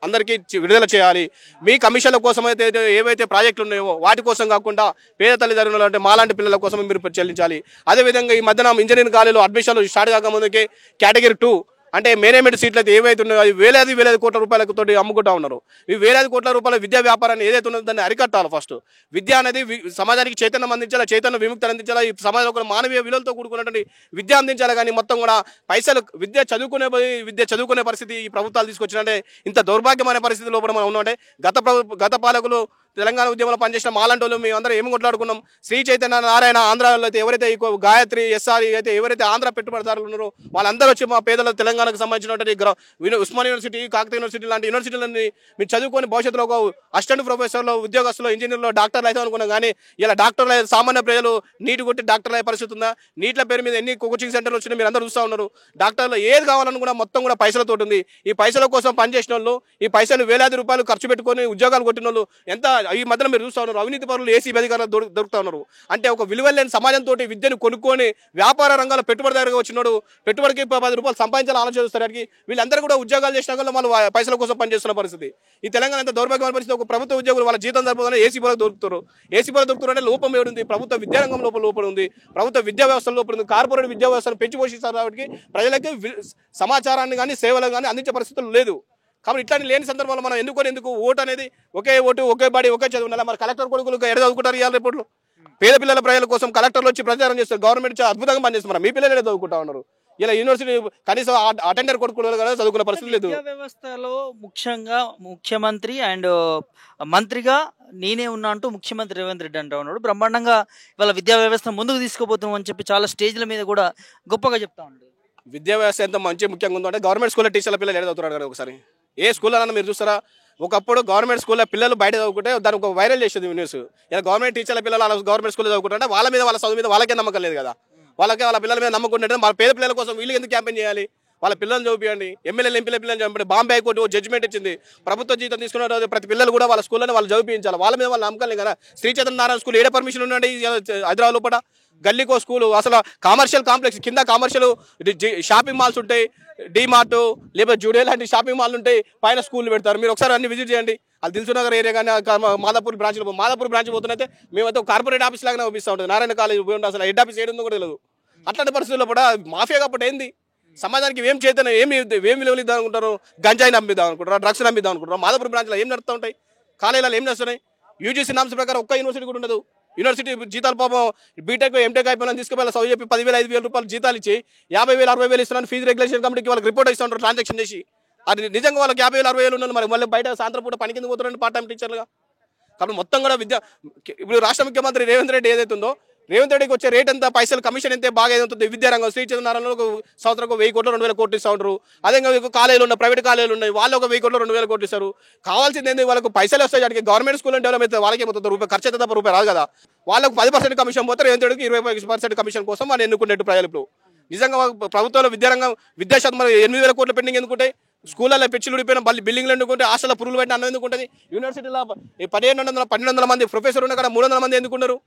అందరికీ విడుదల చేయాలి. మీ కమిషన్ల కోసం అయితే ఏవైతే ప్రాజెక్టులు ఉన్నాయో వాటి కోసం కాకుండా పేద తల్లిదండ్రులు అంటే మాలాంటి పిల్లల కోసం మీరు చెల్లించాలి. అదేవిధంగా ఈ మధ్యన ఇంజనీరింగ్ కాలేజీలో అడ్మిషన్లు స్టార్ట్ కాకముందుకే కేటగిరీ 2 అంటే మేనేజ్మెంట్ సీట్లు అయితే ఏవైతే ఉన్నాయో అవి వేలాది కోట్ల రూపాయలతో అమ్ముకుంటా ఉన్నారు. ఈ వేలాది కోట్ల రూపాయల విద్యా వ్యాపారాన్ని ఏదైతే ఉన్నదో దాన్ని అరికట్టాలి. ఫస్ట్ విద్య అనేది సమాజానికి చైతన్యం అందించాలి, చైతన్య విముక్తి అందించాలి. ఈ సమాజంలో కూడా మానవీయ విలువలతో కూడుకున్నటువంటి విద్య అందించాలి. కానీ మొత్తం కూడా పైసలు విద్య చదువుకునే పరిస్థితి ఈ ప్రభుత్వాలు తీసుకొచ్చినట్టే ఇంత దౌర్భాగ్యమైన పరిస్థితి లోపల మనం ఉన్నామంటే గత పాలకులు తెలంగాణ ఉద్యమంలో పనిచేసిన మాలాంటి వాళ్ళు మేము అందరం ఏమి కొట్లాడుకున్నాం. శ్రీ చైతన్య నారాయణ ఆంధ్రాలో అయితే ఎవరైతే గాయత్రి ఎస్ఆర్ అయితే ఎవరైతే ఆంధ్ర పెట్టుబడిదారులు ఉన్నారో వాళ్ళందరూ వచ్చి మా పేదల తెలంగాణకు సంబంధించినటువంటి ఉస్మాన్ యూనివర్సిటీ, కాకతీయ యూనివర్సిటీ లాంటి యూనివర్సిటీలన్నీ మీరు చదువుకొని భవిష్యత్తులో ఒక అసిస్టెంట్ ప్రొఫెసర్లు, ఉద్యోగస్తులు, ఇంజనీర్లు, డాక్టర్లు అయితే అనుకున్నాం. కానీ ఇలా డాక్టర్లు సామాన్య ప్రజలు నీటి కొట్టి డాక్టర్లు అయ్యే పరిస్థితి ఉందా? నీట్ల పేరు మీద ఎన్ని కోచింగ్ సెంటర్లు వచ్చినా మీరు అందరూ చూస్తూ ఉన్నారు. డాక్టర్లు ఏది కావాలనుకున్నా మొత్తం కూడా పైసలతో ఉంది. ఈ పైసల కోసం పనిచేసిన వాళ్ళు, ఈ పైసలు వేలాది రూపాయలు ఖర్చు పెట్టుకొని ఉద్యోగాలు కొట్టిన వాళ్ళు ఎంత ఈ మధ్యన మీరు చూస్తూ ఉన్నారు. అవినీతి పరులు ఏసీ అధికారులు దొరుకుతా ఉన్నారు. అంటే ఒక విలువలేని సమాజంతో విద్యను కొనుక్కొని వ్యాపార రంగాల్లో పెట్టుబడిదారుగా వచ్చినాడు పెట్టుబడికి 10 రూపాయలు సంపాదించాలని ఆలోచిస్తారు. వీళ్ళందరూ కూడా ఉద్యోగాలు చేసినా కూడా వాళ్ళు పైసల కోసం పనిచేస్తున్న పరిస్థితి. ఈ తెలంగాణ ఎంత దౌర్భాగ్యమైన పరిస్థితి. ఒక ప్రభుత్వ ఉద్యోగులు వాళ్ళ జీతం సరిపోతుందని ఏసీ పరులకు దొరుకుతారు. ఏసీ పరులకు దొరుకుతారు అంటే లోపం ఏడుంది? ప్రభుత్వ విద్యారంగం లోపల ఉంది, ప్రభుత్వ విద్యా వ్యవస్థ లోపల ఉంది. కార్పొరేట్ విద్యా వ్యవస్థను పెంచి పోషిస్తారు కాబట్టి ప్రజలకి సమాచారాన్ని కానీ సేవలు కానీ అందించే పరిస్థితులు లేదు. కాబట్టి ఇట్లాంటి లేని సందర్భంలో మనం ఎందుకు ఓటు అనేది ఒకే ఓటు, ఒకే బాడీ, ఒకే చదువు ఉండాలి. మరి కలెక్టర్ కొడుకులు ఎక్కడ చదువుకుంటారు? ఇవాళ రిపోర్ట్లు పేద పిల్లల ప్రజల కోసం కలెక్టర్లు వచ్చి ప్రచారం చేస్తారు. గవర్నమెంట్ అద్భుతంగా పనిచేస్తున్నారు. మీ పిల్లలు చదువుకుంటా ఉన్నారు. ఇలా యూనివర్సిటీ కనీసం అటెండర్ కొడుకులు కదా చదువుకునే పరిస్థితి లేదు. వ్యవస్థలో ముఖ్యంగా ముఖ్యమంత్రి అండ్ మంత్రిగా నేనే ఉన్నా అంటూ ముఖ్యమంత్రి రేవంత్ రెడ్డి అంటూ ఉన్నాడు. బ్రహ్మాండంగా ఇవాళ విద్యా వ్యవస్థ ముందుకు తీసుకుపోతున్నాం అని చెప్పి చాలా స్టేజ్ల మీద కూడా గొప్పగా చెప్తా ఉన్నాడు. విద్యా వ్యవస్థ ఎంత మంచి ముఖ్యంగా ఉందో అంటే గవర్నమెంట్ స్కూల్లో టీచర్ల పిల్లలు ఎక్కడ చదువుతున్నారు కదా ఒకసారి. ఏ స్కూల్లో మీరు చూస్తారా? ఒకప్పుడు గవర్నమెంట్ స్కూల్లో పిల్లలు బయట చదువుకుంటే దానికి ఒక వైరల్ చేసేది న్యూస్. ఇలా గవర్నమెంట్ టీచర్ల పిల్లలు అలా గవర్నమెంట్ స్కూల్లో చదువుకుంటే వాళ్ళ మీద వాళ్ళ చదువు మీద వాళ్ళకే నమ్మకం లేదు కదా. వాళ్ళ పిల్లల మీద నమ్మకం ఉంటే వాళ్ళ పేద పిల్లల కోసం వీళ్ళు ఎందుకు క్యాంపెయిన్ చేయాలి? వాళ్ళ పిల్లల్ని చదివించండి. ఎమ్మెల్యేలు ఎంపీల పిల్లలు చంపండి. బాంబే హైకోర్టు జడ్జిమెంట్ ఇచ్చింది. ప్రభుత్వ జీతం తీసుకున్న ప్రతి పిల్లలు కూడా వాళ్ళ స్కూల్లోనే వాళ్ళు చదివించాలి. వాళ్ళ మీద వాళ్ళ నమ్మకం లేదు కదా. శ్రీ చైతన్య నారాయణ స్కూల్ ఏడే పర్మిషన్ ఉండండి హైదరాబాద్ లోపల. గల్లీకో స్కూలు, అసలు కమర్షియల్ కాంప్లెక్స్ కింద కమర్షియల్ షాపింగ్ మాల్స్ ఉంటాయి, డీమార్ట్ లేకపోతే జూడియో లాంటి షాపింగ్ మాల్ ఉంటాయి, పైన స్కూల్ పెడతారు. మీరు ఒకసారి అన్ని విజిట్ చేయండి. అది దిల్సునగర్ ఏరియా కానీ మాదాపూర్ బ్రాంచ్ పోతున్నైతే మేమైతే కార్పొరేట్ ఆఫీస్ లాగానే పంపిస్తూ ఉంటుంది. నారాయణ కాలేజ్ పోయి ఉంటుంది. అసలు హెడ్ ఆఫీస్ ఏడుందో కూడా తెలియదు. అట్లాంటి పరిస్థితుల్లో కూడా మాఫియా కాబట్టి ఏంది సమాజానికి ఏం చేతనే ఏం విలువలు ఇద్దాం అనుకుంటారు? గంజాయి నమ్మిద్దాం అనుకుంటారు, డ్రగ్స్ నమ్మిద్దాం అనుకుంటారు. మాదాపూర్ బ్రాంచ్లో ఏం నడుస్తూ ఉంటాయి? కాలేజీలో ఏం నడుస్తున్నాయి? యూజీసీ నామ్స్ ప్రకారం ఒక్క యూనివర్సిటీ కూడా ఉండదు. యూనివర్సిటీ జీతాలు పాపం బీటెక్ ఎంటెక్ అయిపోయినా తీసుకుపోయి చదువు చెప్పి 10,000 5,000 రూపాయలు జీతాలు ఇచ్చి 50,000 60,000 ఇస్తున్నాను ఫీజు రెగ్యులేషన్ కమిటీకి వాళ్ళకి రిపోర్ట్ ఇస్తుంటారు ట్రాన్సాక్షన్ చేసి. అది నిజంగా వాళ్ళకి 50,000 60,000 ఉన్నారు. మరి మళ్ళీ బయట సాయంత్రం పూట పని కింద పోతున్నారండి పార్ట్ టైం టీచర్లుగా. కాబట్టి మొత్తం కూడా ఇప్పుడు రాష్ట్ర ముఖ్యమంత్రి రేవంత్ రెడ్డి ఏదైతే ఉందో రేవంత్ రెడ్డికి వచ్చే రేట్ ఎంత, పైసలు కమిషన్ ఎంత బాగా ఏదవుతుంది విద్యారంగం. శ్రీ చైతన్య సంవత్సరం 1,000 కోట్లు 2,000 కోట్లు ఇస్తూ ఉంటారు. అదే కాలేజీలు ఉన్నాయి, ప్రైవేట్ కాలేజీలు ఉన్నాయి, వాళ్ళు 1,000 కోట్లు 2,000 కోట్లు ఇస్తారు. కావాల్సింది ఏంటి? వాళ్ళకు పైసలు వస్తాయి. వాటికి గవర్నమెంట్ స్కూల్ డెవలప్ అయితే వాళ్ళకి ఏమవుతుంది? రూపాయి ఖర్చు అయితే తప్ప రూపాయి రాదు కదా. వాళ్ళకు 10% కమిషన్ పోతే రేవంత్ రెడ్డికి 25% కమిషన్ కోసం వాళ్ళు ఎన్నుకునేట్టు ప్రజలు. ఇప్పుడు నిజంగా ప్రభుత్వంలో విద్యాశాఖ 8,000 కోట్ల పెండింగ్ ఎందుకుంటాయి? స్కూళ్ళలో పిచ్చిలు ఉడిపోయిన బిల్డింగ్లు ఎందుకుంటే హాస్టల్లో పురుగులు పెట్టిన అన్నం ఎందుకుంటుంది? యూనివర్సిటీలో 1,100-1,200 మంది ప్రొఫెసర్ ఉన్న కదా 300 మంది ఎందుకున్నారు?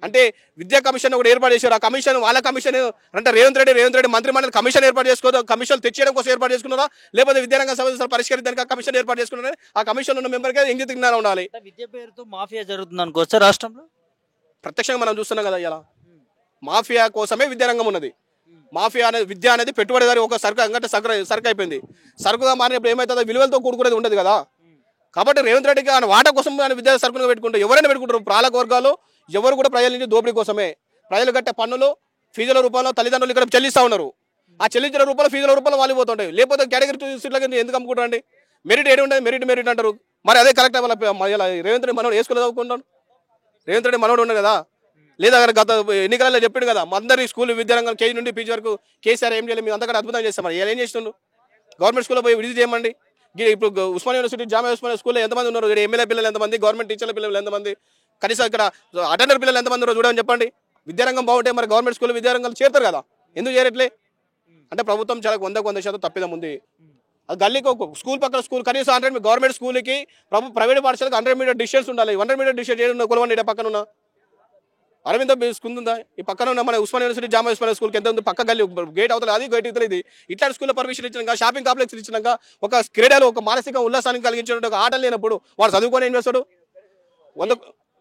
అంటే విద్యా కమిషన్ ఒకటి ఏర్పాటు చేశారు. ఆ కమిషన్ వాళ్ళ కమిషన్ అంటే రేవంత్ రెడ్డి మంత్రిమండలి కమిషన్ ఏర్పాటు చేసుకోవడం, కమిషన్ తెచ్చేయడం కోసం ఏర్పాటు చేసుకున్నారా? లేకపోతే విద్యారంగ సమస్యలు పరిష్కరించడానికి ఆ కమిషన్ ఏర్పాటు చేసుకున్నారా? ఆ కమిషన్ ఉన్న మెంబర్కి ఇంగిత జ్ఞానం ఉండాలి. విద్య పేరుతో మాఫియా జరుగుతుంది అనుకోవచ్చా రాష్ట్రంలో? ప్రత్యక్షంగా మనం చూస్తున్నాం కదా. ఇలా మాఫియా కోసమే విద్యారంగం ఉన్నది. మాఫియా అనేది విద్య అనేది పెట్టుబడిదారి ఒక సరుకు అంటే సరుకు అయిపోయింది. సరుకుగా మారినప్పుడు ఏమవుతుందో విలువలతో కూడుకునేది ఉండదు కదా. కాబట్టి రేవంత్ రెడ్డికి ఆయన వాటా కోసం ఆయన విద్యా సరుకులుగా పెట్టుకుంటారు. ఎవరైనా పెట్టుకుంటారు. పాలక వర్గాలు ఎవరు కూడా ప్రజల నుంచి దోపిడీ కోసమే. ప్రజలు కట్టే పన్నులు ఫీజుల రూపంలో తల్లిదండ్రులు ఇక్కడ చెల్లిస్తూ ఉన్నారు. ఆ చెల్లించిన రూపాయలు ఫీజుల రూపాయలు వాళ్ళు పోతుంటాయి. లేకపోతే కేటగిరీ 2 సీట్లకి ఎందుకు అమ్ముకుంటారండి? మెరిట్ ఏడు ఉండదు, మెరిట్ అంటారు. మరి అదే కరెక్ట్ వాళ్ళ రేవంత్ రెడ్డి మనోడు వేసుకుని చదువుకుంటాను. రేవంత్ రెడ్డి మనోడు ఉండదు కదా. లేదా గత ఎన్నికలలో చెప్పాడు కదా, అందరి స్కూల్ విద్యారంగం కేజీ నుండి పీజీ వరకు కేసీఆర్ ఏం చేయాలి, మేము అంతకంటే అద్భుతంగా చేస్తాం. మరి ఏం చేస్తుండ్రు? గవర్నమెంట్ స్కూల్లో పోయి విజిట్ చేయమండి. ఇప్పుడు ఉస్మానియా యూనివర్సిటీ జామియా ఉస్మానియా స్కూల్లో ఎంతమంది ఉన్నారు? ఎమ్మెల్యే పిల్లలు ఎంతమంది, గవర్నమెంట్ టీచర్ల పిల్లలు ఎంతమంది, కనీసం ఇక్కడ అటెండర్ పిల్లలు ఎంతమంది ఉన్నారో చూడమని చెప్పండి. విద్యారంగం బాగుంటే మరి గవర్నమెంట్ స్కూల్ విద్యారంగాలు చేరుతారు కదా. ఎందుకు చేరట్లే? అంటే ప్రభుత్వం చాలా 100% తప్పిదం ఉంది. అది గల్లీకి స్కూల్ పక్కన స్కూల్ కనీసం 100 గవర్నమెంట్ స్కూల్కి ప్రైవేట్ పాఠశాలకు 100 మీటర్ డిస్టెన్స్ ఉండాలి. 100 మీటర్ డిస్టెన్స్ కొలవండి పక్కన ఉన్న అరవింద స్కూల్ ఉందా? ఈ పక్కన ఉన్న మన ఉస్మాన్ యూనివర్సిటీ జామా ఉస్మానియా స్కూల్కి ఎంత ఉంది? పక్క గల్లీ గేట్ అవుతుంది, అది గేట్ అవుతుంది. ఇది ఇట్లాంటి స్కూల్లో పర్మిషన్ ఇచ్చినాక, షాపింగ్ కాంప్లెక్స్ ఇచ్చినాక, ఒక క్రీడలు ఒక మానసిక ఉల్లాసాన్ని కలిగించిన ఒక ఆటలు లేనప్పుడు వాడు చదువుకొని ఏం చేస్తాడు?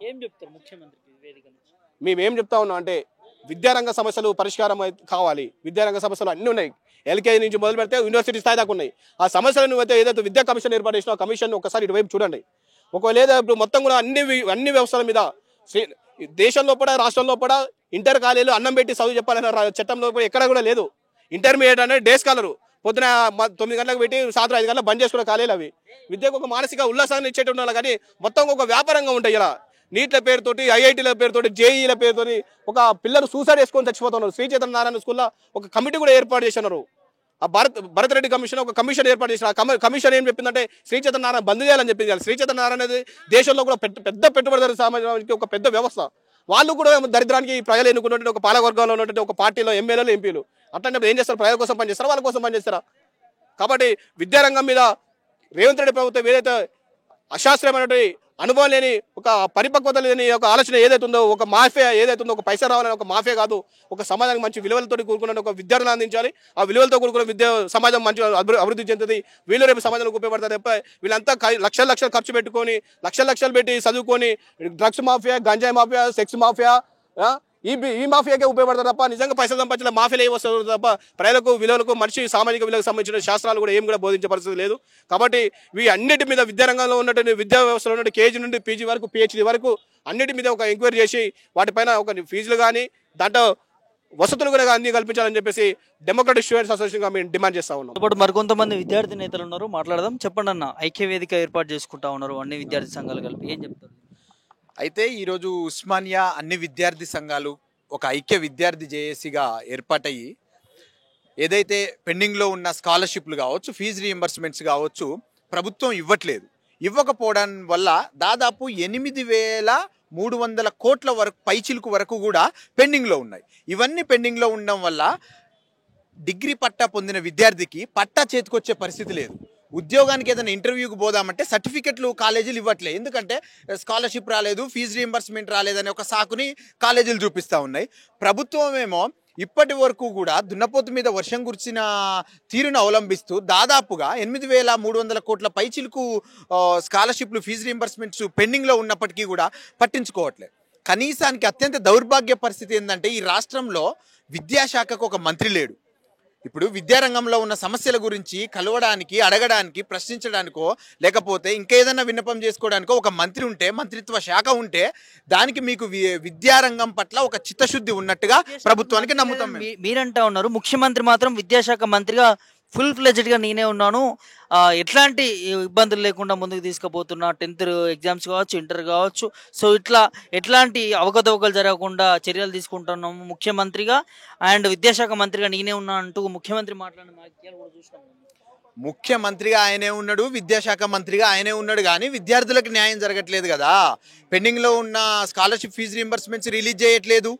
ఏం చెప్తారు ముఖ్యమంత్రి వేదిక నుంచి? మేమేం చెప్తా ఉన్నాం అంటే విద్యారంగ సమస్యలు పరిష్కారం కావాలి. విద్యారంగ సమస్యలు అన్నీ ఉన్నాయి. ఎల్కేజీ నుంచి మొదలు పెడితే యూనివర్సిటీ స్థాయి దాకా ఉన్నాయి. ఆ సమస్యలను అయితే ఏదైతే విద్యా కమిషన్ ఏర్పాటు చేసినా ఆ కమిషన్ ఒకసారి ఇటువైపు చూడండి. ఒకవేళ లేదా ఇప్పుడు మొత్తం కూడా అన్ని వ్యవస్థల మీద దేశంలో కూడా రాష్ట్రంలో కూడా ఇంటర్ కాలేజీలు అన్నం పెట్టి చదువు చెప్పాలన్న చట్టంలో కూడా ఎక్కడ కూడా లేదు. ఇంటర్మీడియట్ అనేది డే స్కాలరు, పొద్దున 9 గంటలకు పెట్టి సాయంత్రం 5 గంటలకు బంద్ చేసుకునే కాలేజీలు అవి. విద్యకు ఒక మానసిక ఉల్లాసాన్ని ఇచ్చేటప్పుడు కానీ మొత్తం ఒక వ్యాపారంగా ఉంటాయి. ఇలా నీట్ల పేరుతోటి, ఐఐటీల పేరుతోటి, జేఈల పేరుతోటి ఒక పిల్లలు సూసైడ్ చేసుకొని చచ్చిపోతున్నారు. శ్రీ చైతన్య నారాయణ స్కూల్లో ఒక కమిటీ కూడా ఏర్పాటు చేస్తున్నారు. ఆ భరత్ రెడ్డి కమిషన్ ఒక కమిషన్ ఏర్పాటు చేసిన కమిషన్ ఏం చెప్పిందంటే శ్రీ చైతన్య నారాయణ బంద్ చేయాలని చెప్పింది. శ్రీ చైతన్య నారాయణ అనేది దేశంలో కూడా పెద్ద పెట్టుబడిదారు సమాజానికి ఒక పెద్ద వ్యవస్థ. వాళ్ళు కూడా దరిద్రానికి ప్రజలు ఎన్నుకున్నటువంటి ఒక పాలకవర్గంలో ఉన్నటువంటి ఒక పార్టీలో ఎమ్మెల్యేలు, ఎంపీలు అట్లాంటి ఏం చేస్తారు? ప్రజల కోసం పనిచేస్తారా, వాళ్ళ కోసం పనిచేస్తారా? కాబట్టి విద్యారంగం మీద రేవంత్ రెడ్డి ప్రభుత్వం ఏదైతే అశాస్త్రీయమైనటువంటి అనుభవం లేని, ఒక పరిపక్వత లేని ఒక ఆలోచన ఏదైతే ఉందో, ఒక మాఫియా ఏదైతే ఉందో, ఒక పైసా రావాలని ఒక మాఫియా కాదు, ఒక సమాజానికి మంచి విలువలతో కూడుకున్న ఒక విద్యార్థులను అందించాలి. ఆ విలువలతో కూడుకున్న సమాజం మంచి అభివృద్ధి చెందుతుంది. వీళ్ళు రేపు సమాజంలో ఉపయోగపడతారు తప్ప వీళ్ళంతా లక్షలు ఖర్చు పెట్టుకొని లక్షలు పెట్టి చదువుకొని డ్రగ్స్ మాఫియా, గంజాయి మాఫియా, సెక్స్ మాఫియా, ఈ మాఫియాకే ఉపయోగపడతారు తప్ప నిజంగా పైసలు సంపాదించిన మాఫియాలు ఏ వస్తారు తప్ప ప్రజలకు విలువలకు, మనిషి సామాజిక విలువలకు సంబంధించిన శాస్త్రాలు కూడా ఏం కూడా బోధించే పరిస్థితి లేదు. కాబట్టి ఇవి అన్నిటి మీద విద్యారంగంలో ఉన్నటువంటి విద్యా వ్యవస్థలో ఉన్నటువంటి కేజీ నుండి పీజీ వరకు, పిహెచ్డీ వరకు అన్నిటి మీద ఒక ఎంక్వైరీ చేసి వాటిపైన ఒక ఫీజులు కానీ దాంట్లో వసతులు కూడా అన్ని కల్పించాలని చెప్పేసి డెమోక్రటిక్ స్టూడెంట్స్ అసోసియేషన్గా మేము డిమాండ్ చేస్తా ఉన్నాం. ఇప్పుడు మరికొంతమంది విద్యార్థి నేతలు ఉన్నారు, మాట్లాడదాం. చెప్పండి అన్న, ఐక్య వేదిక ఏర్పాటు చేసుకుంటా ఉన్నారు అన్ని విద్యార్థి సంఘాలు కలిపి, ఏం చెప్తారు? అయితే ఈరోజు ఉస్మానియా అన్ని విద్యార్థి సంఘాలు ఒక ఐక్య విద్యార్థి జేఏసీగా ఏర్పాటయ్యి ఏదైతే పెండింగ్లో ఉన్న స్కాలర్షిప్లు కావచ్చు, ఫీజు రీఎంబర్స్మెంట్స్ కావచ్చు, ప్రభుత్వం ఇవ్వకపోవడం వల్ల దాదాపు 8,300 కోట్ల వరకు పైచిలుకు వరకు కూడా పెండింగ్లో ఉన్నాయి. ఇవన్నీ పెండింగ్లో ఉండడం వల్ల డిగ్రీ పట్టా పొందిన విద్యార్థికి పట్టా చేతికొచ్చే పరిస్థితి లేదు. ఉద్యోగానికి ఏదైనా ఇంటర్వ్యూకి పోదామంటే సర్టిఫికెట్లు కాలేజీలు ఇవ్వట్లేదు. ఎందుకంటే స్కాలర్షిప్ రాలేదు, ఫీజు రీఎంబర్స్మెంట్ రాలేదనే ఒక సాకుని కాలేజీలు చూపిస్తూ ఉన్నాయి. ప్రభుత్వం ఏమో ఇప్పటి వరకు కూడా దున్నపోతు మీద వర్షం కురిసిన తీరును అవలంబిస్తూ దాదాపుగా 8,300 కోట్ల పైచిలకు స్కాలర్షిప్లు, ఫీజు రీఎంబర్స్మెంట్స్ పెండింగ్లో ఉన్నప్పటికీ కూడా పట్టించుకోవట్లేదు. కనీసానికి అత్యంత దౌర్భాగ్య పరిస్థితి ఏంటంటే ఈ రాష్ట్రంలో విద్యాశాఖకు ఒక మంత్రి లేడు. ఇప్పుడు విద్యారంగంలో ఉన్న సమస్యల గురించి కలవడానికి, అడగడానికి, ప్రశ్నించడానికో లేకపోతే ఇంకేదైనా విన్నపం చేసుకోవడానికో ఒక మంత్రి ఉంటే, మంత్రిత్వ శాఖ ఉంటే దానికి మీకు విద్యారంగం పట్ల ఒక చిత్తశుద్ధి ఉన్నట్టుగా ప్రభుత్వానికి నమ్ముతాం. మీరంటా ఉన్నారు, ముఖ్యమంత్రి మాత్రం విద్యాశాఖ మంత్రిగా ఫుల్ ఫ్లెడ్జ్డ్గా నేనే ఉన్నాను, ఎట్లాంటి ఇబ్బందులు లేకుండా ముందుకు తీసుకుపోతున్నా, 10th ఎగ్జామ్స్ కావచ్చు, ఇంటర్ కావచ్చు, సో ఇట్లా ఎట్లాంటి అవకతవకలు జరగకుండా చర్యలు తీసుకుంటున్నాము ముఖ్యమంత్రిగా, అండ్ విద్యాశాఖ మంత్రిగా నేనే ఉన్నా అంటూ ముఖ్యమంత్రి మాట్లాడిన వాక్యాలు కూడా చూసినాం. ముఖ్యమంత్రిగా ఆయనే ఉన్నాడు, విద్యాశాఖ మంత్రిగా ఆయనే ఉన్నాడు, కానీ విద్యార్థులకు న్యాయం జరగట్లేదు కదా. పెండింగ్లో ఉన్న స్కాలర్షిప్, ఫీజు రీఎంబర్స్మెంట్స్ రిలీజ్ చేయట్లేదు.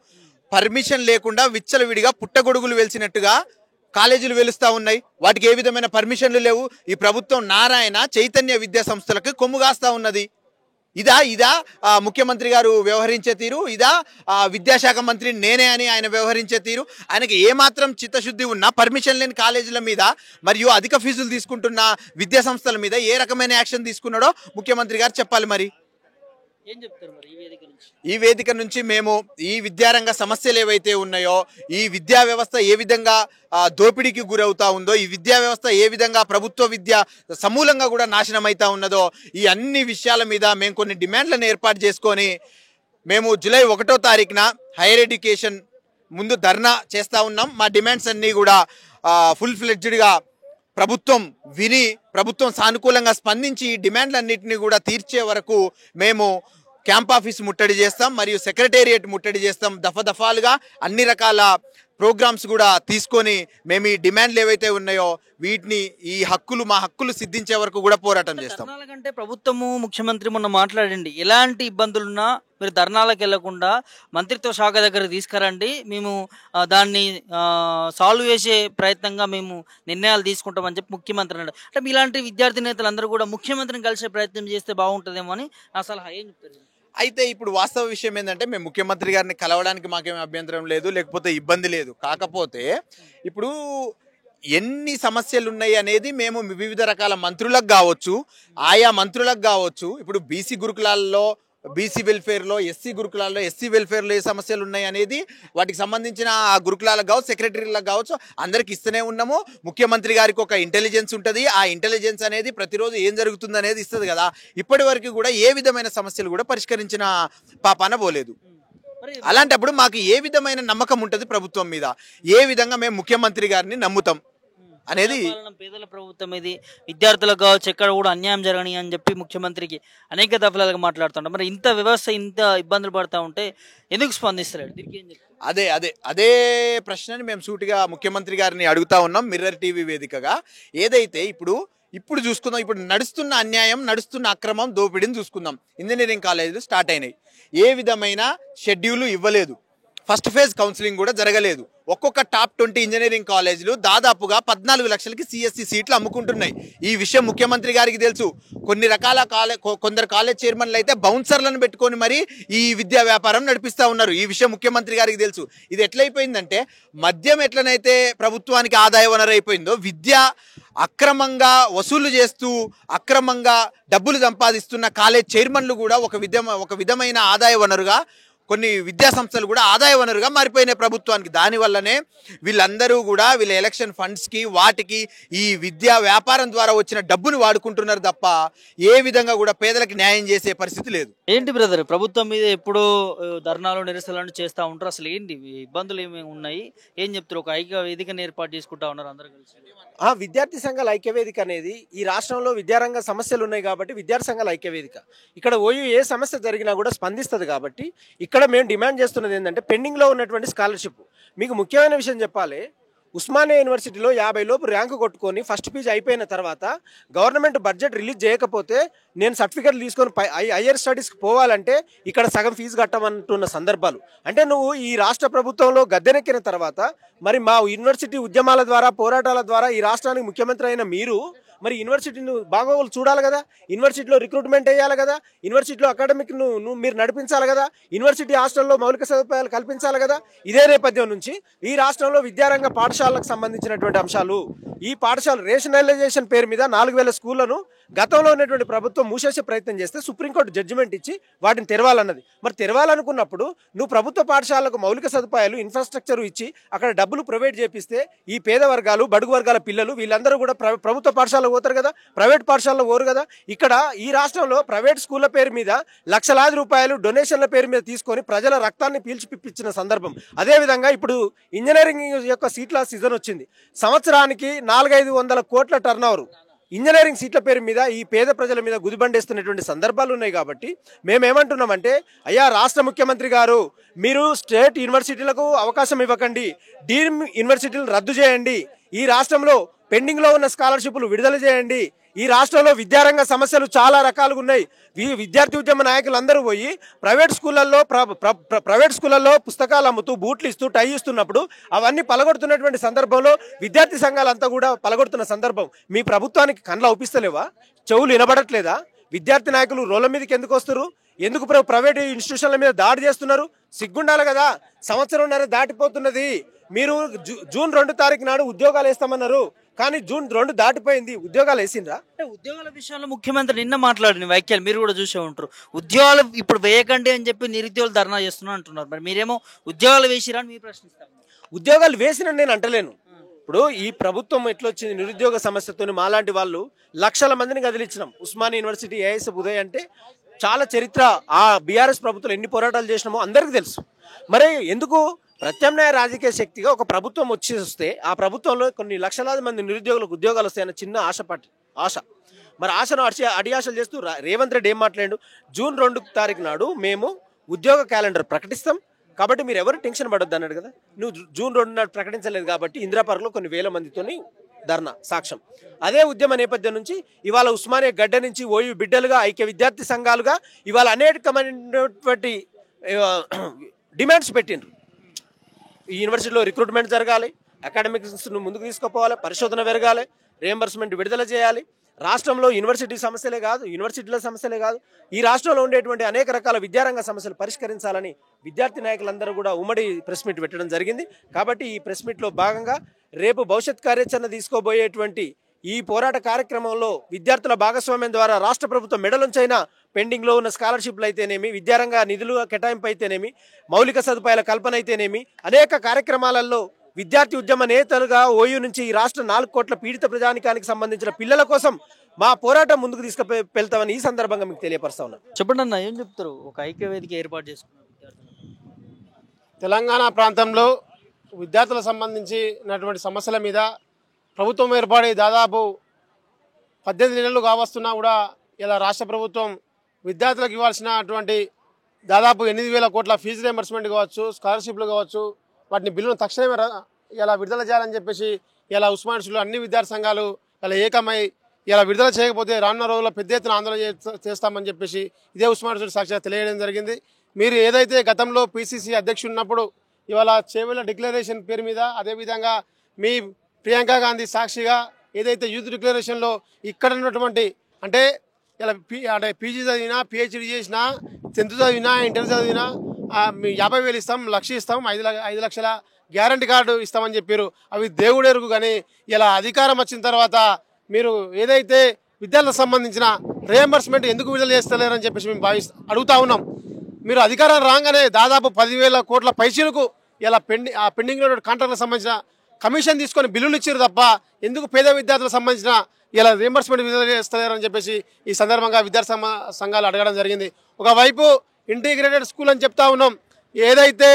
పర్మిషన్ లేకుండా విచ్చలవిడిగా పుట్టగొడుగులు వెలిసినట్టుగా కాలేజీలు వెలుస్తూ ఉన్నాయి. వాటికి ఏ విధమైన పర్మిషన్లు లేవు. ఈ ప్రభుత్వం నారాయణ, చైతన్య విద్యా సంస్థలకు కొమ్ముగాస్తా ఉన్నది. ఇదా ముఖ్యమంత్రి గారు వ్యవహరించే తీరు? ఇదా విద్యాశాఖ మంత్రి నేనే అని ఆయన వ్యవహరించే తీరు? ఆయనకి ఏమాత్రం చిత్తశుద్ధి ఉన్నా పర్మిషన్ లేని కాలేజీల మీద మరియు అధిక ఫీజులు తీసుకుంటున్న విద్యా సంస్థల మీద ఏ రకమైన యాక్షన్ తీసుకున్నాడో ముఖ్యమంత్రి గారు చెప్పాలి. మరి ఏం చెప్తారు మరి ఈ వేదిక నుంచి మేము ఈ విద్యారంగ సమస్యలు ఏవైతే ఉన్నాయో, ఈ విద్యా వ్యవస్థ ఏ విధంగా దోపిడీకి గురవుతా ఉందో, ఈ విద్యా వ్యవస్థ ఏ విధంగా ప్రభుత్వ విద్య సమూలంగా కూడా నాశనం అవుతా ఉన్నదో, ఈ అన్ని విషయాల మీద మేము కొన్ని డిమాండ్లను ఏర్పాటు చేసుకొని మేము జూలై 1వ తారీఖున హైయర్ ఎడ్యుకేషన్ ముందు ధర్నా చేస్తూ ఉన్నాం. మా డిమాండ్స్ అన్నీ కూడా ఫుల్ ఫ్లెడ్జ్డ్గా ప్రభుత్వం సానుకూలంగా స్పందించి ఈ డిమాండ్లన్నింటినీ కూడా తీర్చే వరకు మేము క్యాంప్ ఆఫీస్ ముట్టడి చేస్తాం, మరియు సెక్రటేరియట్ ముట్టడి చేస్తాం. దఫాలుగా అన్ని రకాల ప్రోగ్రామ్స్ కూడా తీసుకొని మేము ఈ డిమాండ్లు ఏవైతే ఉన్నాయో వీటిని, మా హక్కులు సిద్ధించే వరకు కూడా పోరాటం చేస్తాం. ధర్నాలకంటే ప్రభుత్వము, ముఖ్యమంత్రి మొన్న మాట్లాడండి, ఎలాంటి ఇబ్బందులున్నా మీరు ధర్నాలకు వెళ్లకుండా మంత్రిత్వ శాఖ దగ్గర తీసుకురండి, మేము దాన్ని సాల్వ్ చేసే ప్రయత్నంగా మేము నిర్ణయాలు తీసుకుంటామని చెప్పి ముఖ్యమంత్రి అన్నాడు. అంటే ఇలాంటి విద్యార్థి నేతలు అందరూ కూడా ముఖ్యమంత్రిని కలిసే ప్రయత్నం చేస్తే బాగుంటుందేమో అని నా సలహా. ఏం చెప్తారు? అయితే ఇప్పుడు వాస్తవ విషయం ఏంటంటే మేము ముఖ్యమంత్రి గారిని కలవడానికి మాకేం అభ్యంతరం లేదు, లేకపోతే ఇబ్బంది లేదు. కాకపోతే ఇప్పుడు ఎన్ని సమస్యలు ఉన్నాయి అనేది మేము వివిధ రకాల మంత్రులకు కావచ్చు, ఆయా మంత్రులకు కావచ్చు, ఇప్పుడు బీసీ గురుకులాల్లో బీసీ వెల్ఫేర్లో, ఎస్సీ గురుకులాల్లో ఎస్సీ వెల్ఫేర్లో ఏ సమస్యలు ఉన్నాయి అనేది వాటికి సంబంధించిన ఆ గురుకులాలకు కావచ్చు, సెక్రటరీలకు కావచ్చు, అందరికి ఇస్తూనే ఉన్నాము. ముఖ్యమంత్రి గారికి ఒక ఇంటెలిజెన్స్ ఉంటుంది. ఆ ఇంటెలిజెన్స్ అనేది ప్రతిరోజు ఏం జరుగుతుంది అనేది ఇస్తుంది కదా. ఇప్పటి వరకు కూడా ఏ విధమైన సమస్యలు కూడా పరిష్కరించిన పాపాన పోలేదు. అలాంటప్పుడు మాకు ఏ విధమైన నమ్మకం ఉంటుంది ప్రభుత్వం మీద, ఏ విధంగా మేము ముఖ్యమంత్రి గారిని నమ్ముతాం అనేది. పేదల ప్రభుత్వం ఇది, విద్యార్థులకు కావచ్చు ఎక్కడ కూడా అన్యాయం జరగని అని చెప్పి ముఖ్యమంత్రికి అనేక దఫలాలుగా మాట్లాడుతుంటాం. మరి ఇంత వ్యవస్థ ఇంత ఇబ్బందులు పడతా ఉంటే ఎందుకు స్పందిస్తలేడు? దీనికి ఏం చెప్తారు? అదే ప్రశ్నని మేము సూటిగా ముఖ్యమంత్రి గారిని అడుగుతా ఉన్నాం మిర్రర్ టీవీ వేదికగా. ఏదైతే ఇప్పుడు చూసుకుందాం, ఇప్పుడు నడుస్తున్న అన్యాయం, నడుస్తున్న అక్రమం, దోపిడీని చూసుకుందాం. ఇంజనీరింగ్ కాలేజీలు స్టార్ట్ అయినాయి, ఏ విధమైన షెడ్యూల్ ఇవ్వలేదు, ఫస్ట్ ఫేజ్ కౌన్సిలింగ్ కూడా జరగలేదు. ఒక్కొక్క టాప్ 20 ఇంజనీరింగ్ కాలేజీలు దాదాపుగా 14 లక్షలకి సిఎస్సి సీట్లు అమ్ముకుంటున్నాయి. ఈ విషయం ముఖ్యమంత్రి గారికి తెలుసు. కొన్ని రకాల కొందరు కాలేజ్ చైర్మన్లు అయితే బౌన్సర్లను పెట్టుకొని మరి ఈ విద్యా వ్యాపారం నడిపిస్తూ ఉన్నారు. ఈ విషయం ముఖ్యమంత్రి గారికి తెలుసు. ఇది ఎట్లయిపోయిందంటే, మద్యం ఎట్లనైతే ప్రభుత్వానికి ఆదాయ వనరు అయిపోయిందో, విద్య అక్రమంగా వసూలు చేస్తూ అక్రమంగా డబ్బులు సంపాదిస్తున్న కాలేజ్ చైర్మన్లు కూడా ఒక విధమైన ఆదాయ వనరుగా, కొన్ని విద్యా సంస్థలు కూడా ఆదాయ వనరుగా మారిపోయినాయి ప్రభుత్వానికి. దానివల్లనే వీళ్ళందరూ కూడా వీళ్ళ ఎలక్షన్ ఫండ్స్కి వాటికి ఈ విద్యా వ్యాపారం ద్వారా వచ్చిన డబ్బును వాడుకుంటున్నారు తప్ప ఏ విధంగా కూడా పేదలకు న్యాయం చేసే పరిస్థితి లేదు. ఏంటి బ్రదర్, ప్రభుత్వం మీద ఎప్పుడూ ధర్నాలు నిరసనలు చేస్తూ ఉంటారు, అసలు ఏంటి ఇబ్బందులు ఏమేమి ఉన్నాయి, ఏం చెప్తారు? ఒక ఐక్య వేదికను ఏర్పాటు చేసుకుంటా ఉన్నారు అందరూ కలిసి. విద్యార్థి సంఘాల ఐక్యవేదిక అనేది ఈ రాష్ట్రంలో విద్యారంగ సమస్యలు ఉన్నాయి కాబట్టి విద్యార్థి సంఘాల ఐక్యవేదిక ఇక్కడ ఏ సమస్య జరిగినా కూడా స్పందిస్తుంది. కాబట్టి ఇక్కడ మేము డిమాండ్ చేస్తున్నది ఏంటంటే, పెండింగ్లో ఉన్నటువంటి స్కాలర్షిప్. మీకు ముఖ్యమైన విషయం చెప్పాలి, ఉస్మానియా యూనివర్సిటీలో 50 లోపు ర్యాంకు కొట్టుకొని ఫస్ట్ పీజీ అయిపోయిన తర్వాత గవర్నమెంట్ బడ్జెట్ రిలీజ్ చేయకపోతే నేను సర్టిఫికెట్లు తీసుకొని హైయర్ స్టడీస్కి పోవాలంటే ఇక్కడ సగం ఫీజు కట్టమంటున్న సందర్భాలు. అంటే నువ్వు ఈ రాష్ట్ర ప్రభుత్వంలో గద్దెనెక్కిన తర్వాత మరి మా యూనివర్సిటీ ఉద్యమాల ద్వారా, పోరాటాల ద్వారా ఈ రాష్ట్రానికి ముఖ్యమంత్రి అయిన మీరు మరి యూనివర్సిటీని బాగోగులు చూడాలి కదా, యూనివర్సిటీలో రిక్రూట్మెంట్ వేయాలి కదా, యూనివర్సిటీలో అకాడమిక్ మీరు నడిపించాలి కదా, యూనివర్సిటీ హాస్టల్లో మౌలిక సదుపాయాలు కల్పించాలి కదా. ఇదే నేపథ్యం నుంచి ఈ రాష్ట్రంలో విద్యారంగ పాఠశాలకు సంబంధించినటువంటి అంశాలు, ఈ పాఠశాల రేషనలైజేషన్ పేరు మీద 4000 స్కూళ్లను గతంలో ఉన్నటువంటి ప్రభుత్వం మూసేసే ప్రయత్నం చేస్తే సుప్రీంకోర్టు జడ్జిమెంట్ ఇచ్చి వాటిని తెరవాలన్నది. మరి తెరవాలనుకున్నప్పుడు నువ్వు ప్రభుత్వ పాఠశాలకు మౌలిక సదుపాయాలు, ఇన్ఫ్రాస్ట్రక్చర్ ఇచ్చి అక్కడ డబ్బులు ప్రొవైడ్ చేపిస్తే ఈ పేద వర్గాలు, బడుగు వర్గాల పిల్లలు వీళ్ళందరూ కూడా ప్రభుత్వ పాఠశాలకు పోతారు కదా, ప్రైవేట్ పాఠశాలలో పోరు కదా. ఇక్కడ ఈ రాష్ట్రంలో ప్రైవేట్ స్కూళ్ళ పేరు మీద లక్షలాది రూపాయలు డొనేషన్ల పేరు మీద తీసుకొని ప్రజల రక్తాన్ని పీల్చిపిచ్చిన సందర్భం. అదేవిధంగా ఇప్పుడు ఇంజనీరింగ్ యొక్క సీట్ల సీజన్ వచ్చింది. సంవత్సరానికి 400-500 కోట్ల టర్నోవర్ ఇంజనీరింగ్ సీట్ల పేరు మీద ఈ పేద ప్రజల మీద గుదిబండేస్తున్నటువంటి సందర్భాలు ఉన్నాయి. కాబట్టి మేమేమంటున్నామంటే, అయ్యా రాష్ట్ర ముఖ్యమంత్రి గారు, మీరు స్టేట్ యూనివర్సిటీలకు అవకాశం ఇవ్వకండి, డీమ్ యూనివర్సిటీలు రద్దు చేయండి, ఈ రాష్ట్రంలో పెండింగ్లో ఉన్న స్కాలర్షిప్లు విడుదల చేయండి. ఈ రాష్ట్రంలో విద్యారంగ సమస్యలు చాలా రకాలుగా ఉన్నాయి. విద్యార్థి ఉద్యమ నాయకులు అందరూ పోయి ప్రైవేట్ స్కూళ్ళల్లో పుస్తకాలు అమ్ముతూ, బూట్లు ఇస్తూ, టై ఇస్తున్నప్పుడు అవన్నీ పలగొడుతున్నటువంటి సందర్భంలో విద్యార్థి సంఘాలంతా కూడా పలగొడుతున్న సందర్భం. మీ ప్రభుత్వానికి కళ్ళు అవుపిస్తలేవా? చెవులు వినబడట్లేదా? విద్యార్థి నాయకులు రోడ్ల మీదకి ఎందుకు వస్తారు? ఎందుకు ప్రైవేట్ ఇన్స్టిట్యూషన్ల మీద దాడి చేస్తున్నారు? సిగ్గుండాలి కదా. సంవత్సరంన్నర దాటిపోతున్నది. మీరు జూన్ 2 తారీఖు నాడు ఉద్యోగాలు వేస్తామన్నారు, కానీ జూన్ 2 దాటిపోయింది, ఉద్యోగాలు వేసిండ్రా? అంటే ఉద్యోగాల విషయంలో ముఖ్యమంత్రి నిన్న మాట్లాడిన వ్యాఖ్యలు మీరు కూడా చూసే ఉంటారు. ఉద్యోగాలు ఇప్పుడు వేయకండి అని చెప్పి నిరుద్యోగులు ధర్నా చేస్తున్నారు అంటున్నారు. మరి మీరేమో ఉద్యోగాలు వేసిరా అని మీరు ప్రశ్నిస్తారు. ఉద్యోగాలు వేసిన నేను అంటలేను. ఇప్పుడు ఈ ప్రభుత్వం ఎట్లొచ్చింది, నిరుద్యోగ సమస్యతో మాలాంటి వాళ్ళు లక్షల మందిని కదిలించినాం. ఉస్మానియా యూనివర్సిటీ ఏఎస్ ఉదయ్ అంటే చాలా చరిత్ర. ఆ బీఆర్ఎస్ ప్రభుత్వం ఎన్ని పోరాటాలు చేసినామో అందరికీ తెలుసు. మరి ఎందుకు ప్రత్యామ్నాయ రాజకీయ శక్తిగా ఒక ప్రభుత్వం వస్తే ఆ ప్రభుత్వంలో కొన్ని లక్షలాది మంది నిరుద్యోగులకు ఉద్యోగాలు వస్తాయన్న చిన్న ఆశ. మరి ఆశను అడియాశలు చేస్తూ రేవంత్ రెడ్డి ఏం మాట్లాడు, జూన్ 2 తారీఖు నాడు మేము ఉద్యోగ క్యాలెండర్ ప్రకటిస్తాం, కాబట్టి మీరు ఎవరు టెన్షన్ పడొద్దు అన్నాడు కదా. నువ్వు జూన్ 2 నాడు ప్రకటించలేదు కాబట్టి ఇందిరా పార్క్లో కొన్ని వేల మందితోని ధర్నా సాక్ష్యం. అదే ఉద్యమ నేపథ్యం నుంచి ఇవాళ ఉస్మానియా గడ్డ నుంచి ఓయూ బిడ్డలుగా, ఐక్య విద్యార్థి సంఘాలుగా ఇవాళ అనేకమైనటువంటి డిమాండ్స్ పెట్టిండ్రు. ఈ యూనివర్సిటీలో రిక్రూట్మెంట్ జరగాలి, అకాడమిక్స్ ముందుకు తీసుకుపోవాలి, పరిశోధన పెరగాలి, రియంబర్స్మెంట్ విడుదల చేయాలి, రాష్ట్రంలో యూనివర్సిటీల సమస్యలే కాదు ఈ రాష్ట్రంలో ఉండేటువంటి అనేక రకాల విద్యారంగ సమస్యలు పరిష్కరించాలని విద్యార్థి నాయకులందరూ కూడా ఉమ్మడి ప్రెస్ మీట్ పెట్టడం జరిగింది. కాబట్టి ఈ ప్రెస్ మీట్లో భాగంగా రేపు భవిష్యత్ కార్యాచరణ తీసుకోబోయేటువంటి ఈ పోరాట కార్యక్రమంలో విద్యార్థుల భాగస్వామ్యం ద్వారా రాష్ట్ర ప్రభుత్వం మెడలుంచైనా పెండింగ్లో ఉన్న స్కాలర్షిప్లు అయితేనేమి, విద్యారంగ నిధులు కేటాయింపు అయితేనేమి, మౌలిక సదుపాయాల కల్పన అయితేనేమి, అనేక కార్యక్రమాలలో విద్యార్థి ఉద్యమ నేతలుగా ఓయూ నుంచి ఈ రాష్ట్ర 4 కోట్ల పీడిత ప్రజానికానికి సంబంధించిన పిల్లల కోసం మా పోరాటం ముందుకు తీసుకువెళ్తామని ఈ సందర్భంగా మీకు తెలియపరుస్తా ఉన్నాం. చెప్పండి అన్న, ఏం చెప్తారు? ఒక ఐక్యవేదిక ఏర్పాటు చేసుకున్నారు విద్యార్థులు. తెలంగాణ ప్రాంతంలో విద్యార్థులకు సంబంధించినటువంటి సమస్యల మీద ప్రభుత్వం ఏర్పడి దాదాపు 18 నెలలు కావస్తున్నా కూడా ఇలా రాష్ట్ర ప్రభుత్వం విద్యార్థులకు ఇవ్వాల్సినటువంటి దాదాపు 8,000 కోట్ల ఫీజు రియంబర్స్మెంట్ కావచ్చు, స్కాలర్షిప్లు కావచ్చు, వాటిని బిల్లును తక్షణమే ఇలా విడుదల చేయాలని చెప్పేసి ఇలా ఉస్మానియాలో అన్ని విద్యార్థి సంఘాలు ఇలా ఏకమై ఇలా విడుదల చేయకపోతే రానున్న రోజుల్లో పెద్ద ఎత్తున ఆందోళన చేస్తామని చెప్పేసి ఇదే ఉస్మానియా సాక్షిగా తెలియడం జరిగింది. మీరు ఏదైతే గతంలో పిసిసి అధ్యక్షుడు ఉన్నప్పుడు ఇవాళ చేవెళ్ళ డిక్లరేషన్ పేరు మీద, అదేవిధంగా మీ ప్రియాంక గాంధీ సాక్షిగా ఏదైతే యూత్ డిక్లరేషన్లో ఇక్కడ ఉన్నటువంటి అంటే ఇలా పీజీ చదివినా, పిహెచ్డీ చేసినా, 10th చదివినా, ఇంటర్ చదివినా 50,000 ఇస్తాం, 1,00,000 ఇస్తాం, 5 లక్షల గ్యారంటీ కార్డు ఇస్తామని చెప్పారు. అవి దేవుడెరుగు. కానీ ఇలా అధికారం వచ్చిన తర్వాత మీరు ఏదైతే విద్యార్థులకు సంబంధించిన రియంబర్స్మెంట్ ఎందుకు విడుదల చేస్తలేరని చెప్పేసి మేము అడుగుతా ఉన్నాం. మీరు అధికారం రాగానే దాదాపు 10,000 కోట్ల పైసలకు ఇలా పెండింగ్లో కాంట్రాక్ట్లకు సంబంధించిన కమిషన్ తీసుకొని బిల్లులు ఇచ్చారు తప్ప ఎందుకు పేద విద్యార్థులకు సంబంధించిన ఇలా రియంబర్స్మెంట్ విడుదల చేస్తలేరని చెప్పేసి ఈ సందర్భంగా విద్యార్థి సంఘాలు అడగడం జరిగింది. ఒకవైపు ఇంటిగ్రేటెడ్ స్కూల్ అని చెప్తా ఉన్నాం. ఏదైతే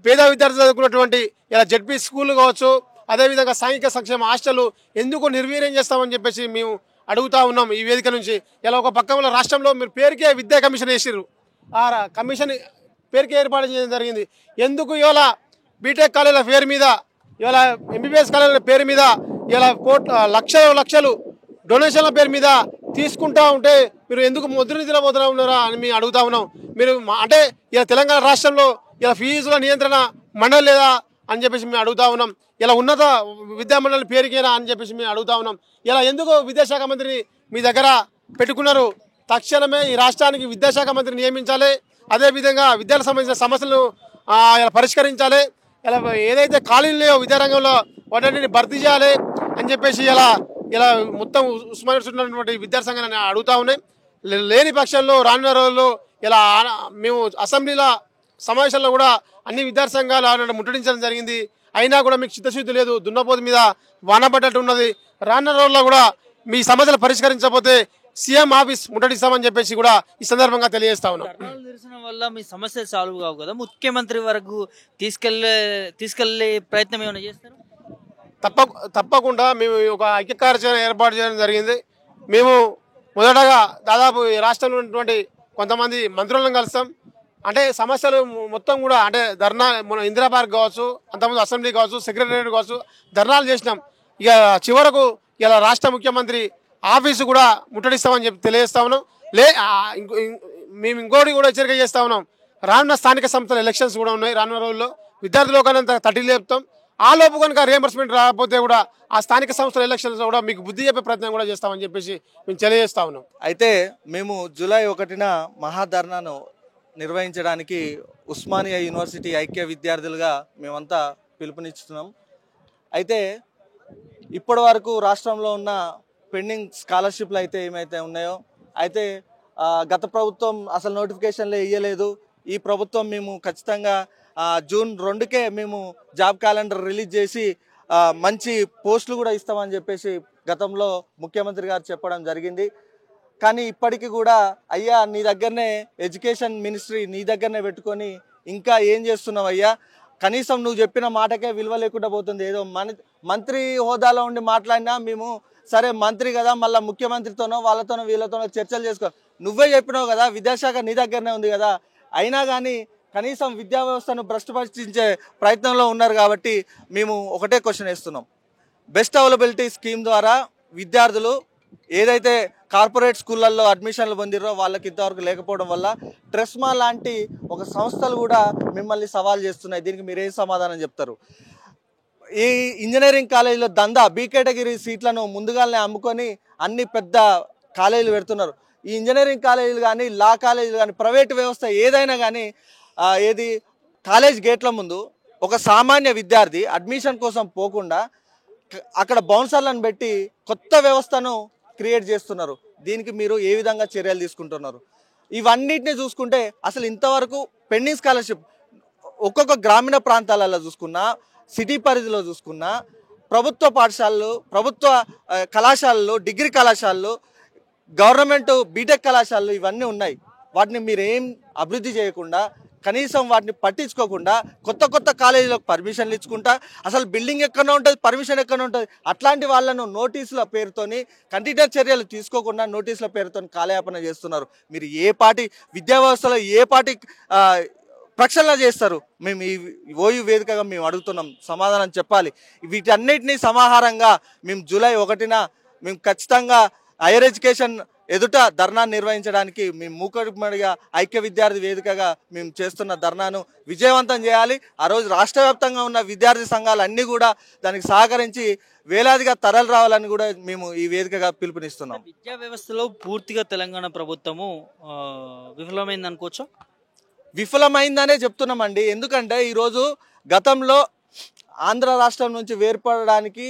పేద విద్యార్థులు చదువుకున్నటువంటి ఇలా జడ్పీ స్కూల్ కావచ్చు, అదేవిధంగా సాంఘిక సంక్షేమ హాస్టల్ ఎందుకు నిర్వీర్యం చేస్తామని చెప్పేసి మేము అడుగుతా ఉన్నాం ఈ వేదిక నుంచి. ఇలా ఒక పక్కన రాష్ట్రంలో మీరు పేరుకే విద్యా కమిషన్ వేసారు. ఆ కమిషన్ పేరుకే ఏర్పాటు చేయడం జరిగింది. ఎందుకు ఇవాళ బీటెక్ కాలేజీల పేరు మీద, ఇవాళ ఎంబీబీఎస్ కాలేజీల పేరు మీద ఇలా లక్షలు డొనేషన్ల పేరు మీద తీసుకుంటా ఉంటే మీరు ఎందుకు ముద్రనిద్రపోతున్నా ఉన్నారా అని మేము అడుగుతా ఉన్నాం. మీరు అంటే ఇలా తెలంగాణ రాష్ట్రంలో ఇలా ఫీజుల నియంత్రణ మండలి లేదా అని చెప్పేసి మేము అడుగుతా ఉన్నాం. ఇలా ఉన్నత విద్యా మండలి పేరుకేనా అని చెప్పేసి మేము అడుగుతా ఉన్నాం. ఇలా ఎందుకు విద్యాశాఖ మంత్రిని మీ దగ్గర పెట్టుకున్నారు? తక్షణమే ఈ రాష్ట్రానికి విద్యాశాఖ మంత్రిని నియమించాలి. అదేవిధంగా విద్యలకు సంబంధించిన సమస్యలను ఇలా పరిష్కరించాలి. ఇలా ఏదైతే ఖాళీలు లేవో విద్యారంగంలో వాటన్నిటిని భర్తీ చేయాలి అని చెప్పేసి ఇలా మొత్తం ఉస్మానియా ఉన్నటువంటి విద్యార్థి సంఘాన్ని అడుగుతా ఉన్నాయి. లేని పక్షంలో రానున్న రోజుల్లో ఇలా మేము అసెంబ్లీల సమావేశాల్లో కూడా అన్ని విద్యార్థి సంఘాలు ముట్టడించడం జరిగింది. అయినా కూడా మీకు చిత్తశుద్ధి లేదు, దున్నపోతు మీద వానపడ్డట్టు ఉన్నది. రానున్న రోజుల్లో కూడా మీ సమస్యలు పరిష్కరించకపోతే సీఎం ఆఫీస్ ముట్టడిస్తామని చెప్పేసి కూడా ఈ సందర్భంగా తెలియజేస్తా ఉన్నాం. నిరసన వల్ల మీ సమస్యలు సాల్వ్ కావు కదా, ముఖ్యమంత్రి వరకు తీసుకెళ్లే ప్రయత్నం ఏమైనా చేస్తారు? తప్పకుండా మేము ఒక ఐక్య కార్యాచరణ ఏర్పాటు చేయడం జరిగింది. మేము మొదటగా దాదాపు ఈ రాష్ట్రంలో ఉన్నటువంటి కొంతమంది మంత్రులను కలుస్తాం. అంటే సమస్యలు మొత్తం కూడా అంటే ధర్నా, మన ఇందిరా పార్క్ కావచ్చు, అంతకుముందు అసెంబ్లీ కావచ్చు, సెక్రటరియట్ కావచ్చు, ధర్నాలు చేసినాం. ఇక చివరకు ఇలా రాష్ట్ర ముఖ్యమంత్రి ఆఫీసు కూడా ముట్టడిస్తామని చెప్పి తెలియజేస్తా ఉన్నాం. మేము ఇంకోటి కూడా హెచ్చరిక చేస్తా ఉన్నాం. రానున్న స్థానిక సంస్థల ఎలక్షన్స్ కూడా ఉన్నాయి. రానున్న రోజుల్లో విద్యార్థులు కనంత తట్టి లేపుతాం. ఆ లోపు కనుక రియంబర్స్మెంట్ రాకపోతే కూడా ఆ స్థానిక సంస్థల ఎలక్షన్స్ కూడా మీకు బుద్ధి చెప్పే ప్రయత్నం కూడా చేస్తామని చెప్పేసి మేము తెలియజేస్తా ఉన్నాం. అయితే మేము జూలై 1న మహాధర్నాను నిర్వహించడానికి ఉస్మానియా యూనివర్సిటీ ఐక్య విద్యార్థులుగా మేమంతా పిలుపునిస్తున్నాం. అయితే ఇప్పటి వరకు రాష్ట్రంలో ఉన్న పెండింగ్ స్కాలర్షిప్లు అయితే ఏమైతే ఉన్నాయో అయితే గత ప్రభుత్వం అసలు నోటిఫికేషన్లే ఇవ్వలేదు. ఈ ప్రభుత్వం మేము ఖచ్చితంగా జూన్ 2కే మేము జాబ్ క్యాలెండర్ రిలీజ్ చేసి మంచి పోస్టులు కూడా ఇస్తామని చెప్పేసి గతంలో ముఖ్యమంత్రి గారు చెప్పడం జరిగింది. కానీ ఇప్పటికీ కూడా అయ్యా నీ దగ్గరనే ఎడ్యుకేషన్ మినిస్ట్రీ నీ దగ్గరనే పెట్టుకొని ఇంకా ఏం చేస్తున్నావు అయ్యా, కనీసం నువ్వు చెప్పిన మాటకే విలువ లేకుండా పోతుంది. ఏదో మంత్రి హోదాలో ఉండి మాట్లాడినా మేము సరే మంత్రి కదా, మళ్ళీ ముఖ్యమంత్రితోనో వాళ్ళతోనో వీళ్ళతోనో చర్చలు చేసుకో, నువ్వే చెప్పినావు కదా, విద్యాశాఖ నీ దగ్గరనే ఉంది కదా, అయినా కానీ కనీసం విద్యా వ్యవస్థను భ్రష్టుపట్టించే ప్రయత్నంలో ఉన్నారు. కాబట్టి మేము ఒకటే క్వశ్చన్ వేస్తున్నాం. బెస్ట్ అవైలబిలిటీ స్కీమ్ ద్వారా విద్యార్థులు ఏదైతే కార్పొరేట్ స్కూళ్ళల్లో అడ్మిషన్లు పొందిరో వాళ్ళకి ఇంతవరకు లేకపోవడం వల్ల ట్రెస్మా లాంటి ఒక సంస్థలు కూడా మిమ్మల్ని సవాల్ చేస్తున్నాయి. దీనికి మీరేం సమాధానం చెప్తారు? ఈ ఇంజనీరింగ్ కాలేజీలో దందా బి కేటగిరీ సీట్లను ముందుగానే అమ్ముకొని అన్ని పెద్ద కాలేజీలు పెడుతున్నారు. ఈ ఇంజనీరింగ్ కాలేజీలు కానీ లా కాలేజీలు కానీ ప్రైవేట్ వ్యవస్థ ఏదైనా కానీ ఏది కాలేజ్ గేట్ల ముందు ఒక సామాన్య విద్యార్థి అడ్మిషన్ కోసం పోకుండా అక్కడ బౌన్సర్లను పెట్టి కొత్త వ్యవస్థను క్రియేట్ చేస్తున్నారు. దీనికి మీరు ఏ విధంగా చర్యలు తీసుకుంటున్నారు? ఇవన్నిటిని చూసుకుంటే అసలు ఇంతవరకు పెండింగ్ స్కాలర్షిప్ ఒక్కొక్క గ్రామీణ ప్రాంతాలలో చూసుకున్నా, సిటీ పరిధిలో చూసుకున్నా, ప్రభుత్వ పాఠశాలలు, ప్రభుత్వ కళాశాలలు, డిగ్రీ కళాశాలలు, గవర్నమెంట్ బీటెక్ కళాశాలలు ఇవన్నీ ఉన్నాయి. వాటిని మీరేం అభివృద్ధి చేయకుండా, కనీసం వాటిని పట్టించుకోకుండా కొత్త కొత్త కాలేజీలకు పర్మిషన్లు ఇచ్చుకుంటా, అసలు బిల్డింగ్ ఎక్కడో ఉంటుంది, పర్మిషన్ ఎక్కడో ఉంటుంది, అట్లాంటి వాళ్ళను నోటీసుల పేరుతోని కంటిన్యూస్ చర్యలు తీసుకోకుండా నోటీసుల పేరుతో కాలయాపన చేస్తున్నారు. మీరు ఏ పార్టీ విద్యా వ్యవస్థలో ఏ పార్టీ ప్రక్షాళన చేస్తారు? మేము ఈ ఓయూ వేదికగా మేము అడుగుతున్నాం, సమాధానం చెప్పాలి. వీటన్నిటినీ సమాహారంగా మేము జూలై 1న మేము ఖచ్చితంగా హైయర్ ఎడ్యుకేషన్ ఎదుట ధర్నా నిర్వహించడానికి మేము మూకుమ్మడిగా ఐక్య విద్యార్థి వేదికగా మేము చేస్తున్న ధర్నాను విజయవంతం చేయాలి. ఆ రోజు రాష్ట్ర వ్యాప్తంగా ఉన్న విద్యార్థి సంఘాలు అన్నీ కూడా దానికి సహకరించి వేలాదిగా తరలి రావాలని కూడా మేము ఈ వేదికగా పిలుపునిస్తున్నాం. విద్యా వ్యవస్థలో పూర్తిగా తెలంగాణ ప్రభుత్వము విఫలమైంది అనుకోవచ్చు. విఫలమైందనే చెప్తున్నామండి. ఎందుకంటే ఈరోజు గతంలో ఆంధ్ర రాష్ట్రం నుంచి వేర్పడడానికి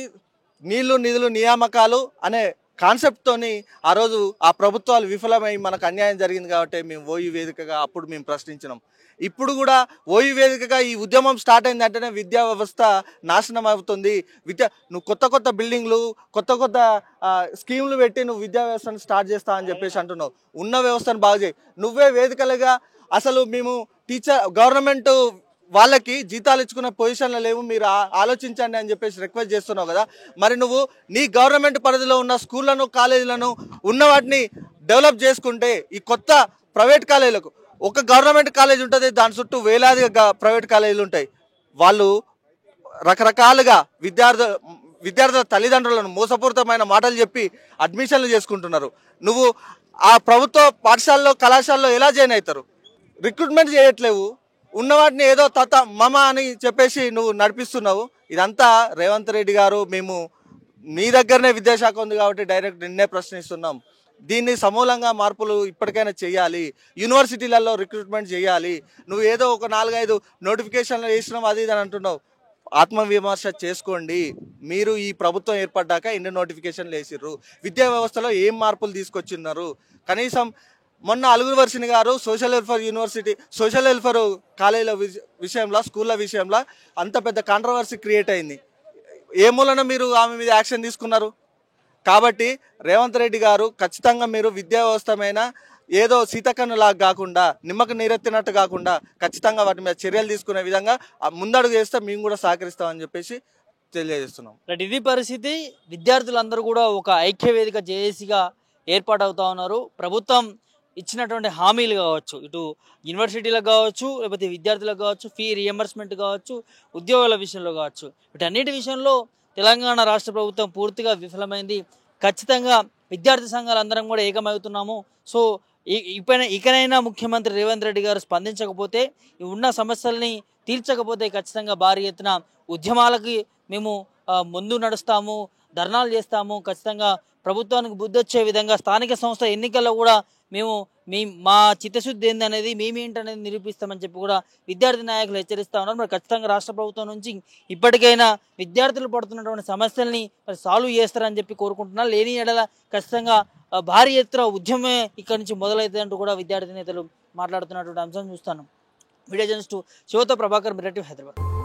నీళ్లు నిధులు నియామకాలు అనే కాన్సెప్ట్తోని ఆ రోజు ఆ ప్రభుత్వాలు విఫలమై మనకు అన్యాయం జరిగింది కాబట్టి మేము ఓయూ వేదికగా అప్పుడు మేము ప్రశ్నించినాం. ఇప్పుడు కూడా ఓయూ వేదికగా ఈ ఉద్యమం స్టార్ట్ అయింది అంటేనే విద్యా వ్యవస్థ నాశనం అవుతుంది. నువ్వు కొత్త కొత్త బిల్డింగ్లు, కొత్త కొత్త స్కీములు పెట్టి నువ్వు విద్యా వ్యవస్థను స్టార్ట్ చేస్తా అని చెప్పేసి అంటున్నావు. ఉన్న వ్యవస్థను బాగు చేయి. నువ్వే వేదికలుగా అసలు మేము గవర్నమెంట్ వాళ్ళకి జీతాలు ఇచ్చుకునే పొజిషన్లో లేవు, మీరు ఆలోచించండి అని చెప్పేసి రిక్వెస్ట్ చేస్తున్నావు కదా. మరి నువ్వు నీ గవర్నమెంట్ పరిధిలో ఉన్న స్కూళ్ళను, కాలేజీలను ఉన్న వాటిని డెవలప్ చేసుకుంటే ఈ కొత్త ప్రైవేట్ కాలేజీలకు ఒక గవర్నమెంట్ కాలేజ్ ఉంటుంది, దాని చుట్టూ వేలాదిగా ప్రైవేట్ కాలేజీలు ఉంటాయి. వాళ్ళు రకరకాలుగా విద్యార్థుల తల్లిదండ్రులను మోసపూరితమైన మాటలు చెప్పి అడ్మిషన్లు చేసుకుంటున్నారు. నువ్వు ఆ ప్రభుత్వ పాఠశాలలో, కళాశాలలో ఎలా జాయిన్ అవుతారు? రిక్రూట్మెంట్ చేయట్లేవు. ఉన్న వాటిని ఏదో తత మమ అని చెప్పేసి నువ్వు నడిపిస్తున్నావు. ఇదంతా రేవంత్ రెడ్డి గారు, మేము నీ దగ్గరనే విద్యాశాఖ ఉంది కాబట్టి డైరెక్ట్ నిన్నే ప్రశ్నిస్తున్నాం. దీన్ని సమూలంగా మార్పులు ఇప్పటికైనా చేయాలి. యూనివర్సిటీలలో రిక్రూట్మెంట్ చేయాలి. నువ్వు ఏదో ఒక 4-5 నోటిఫికేషన్లు వేసినావు అది ఇది అని అంటున్నావు. ఆత్మవిమర్శ చేసుకోండి. మీరు ఈ ప్రభుత్వం ఏర్పడ్డాక ఎన్ని నోటిఫికేషన్లు వేసిర్రు? విద్యా వ్యవస్థలో ఏం మార్పులు తీసుకొచ్చిన్నారు? కనీసం మొన్న అలుగురు వర్షిని గారు సోషల్ వెల్ఫేర్ కాలేజీల విషయంలో, స్కూళ్ళ విషయంలో అంత పెద్ద కాంట్రవర్సీ క్రియేట్ అయింది. ఏ మూలన మీరు ఆమె మీద యాక్షన్ తీసుకున్నారు? కాబట్టి రేవంత్ రెడ్డి గారు ఖచ్చితంగా మీరు విద్యా వ్యవస్థమైన ఏదో సీతకన్నులాగా కాకుండా, నిమ్మకు నీరెత్తినట్టు కాకుండా ఖచ్చితంగా వాటి మీద చర్యలు తీసుకునే విధంగా ముందడుగు చేస్తే మేము కూడా సహకరిస్తామని చెప్పేసి తెలియజేస్తున్నాం. ఇది పరిస్థితి. విద్యార్థులందరూ కూడా ఒక ఐక్య వేదిక జేఏసీగా ఏర్పాటవుతా ఉన్నారు. ప్రభుత్వం ఇచ్చినటువంటి హామీలు కావచ్చు, ఇటు యూనివర్సిటీలకు కావచ్చు, లేకపోతే విద్యార్థులకు కావచ్చు, ఫీ రియంబర్స్మెంట్ కావచ్చు, ఉద్యోగాల విషయంలో కావచ్చు, వీటన్నిటి విషయంలో తెలంగాణ రాష్ట్ర ప్రభుత్వం పూర్తిగా విఫలమైంది. ఖచ్చితంగా విద్యార్థి సంఘాలు అందరం కూడా ఏకమవుతున్నాము. సో ఇకనైనా ముఖ్యమంత్రి రేవంత్ రెడ్డి గారు స్పందించకపోతే, ఉన్న సమస్యల్ని తీర్చకపోతే ఖచ్చితంగా భారీ ఎత్తున ఉద్యమాలకి మేము ముందు నడుస్తాము, ధర్నాలు చేస్తాము. ఖచ్చితంగా ప్రభుత్వానికి బుద్ధి వచ్చే విధంగా స్థానిక సంస్థ ఎన్నికల్లో కూడా మేము మా చిత్తశుద్ధి ఏందనేది, మేమేంటనేది నిరూపిస్తామని చెప్పి కూడా విద్యార్థి నాయకులు హెచ్చరిస్తూ ఉన్నారు. మరి ఖచ్చితంగా రాష్ట్ర ప్రభుత్వం నుంచి ఇప్పటికైనా విద్యార్థులు పడుతున్నటువంటి సమస్యల్ని సాల్వ్ చేస్తారని చెప్పి కోరుకుంటున్నారు. లేని ఎడల ఖచ్చితంగా భారీ ఎత్తున ఉద్యమే ఇక్కడి నుంచి మొదలవుతుంది అంటూ కూడా విద్యార్థి నేతలు మాట్లాడుతున్నటువంటి అంశం చూస్తాను. వీడియో జర్నలిస్టు శివతో ప్రభాకర్, మిర్రటివ్, హైదరాబాద్.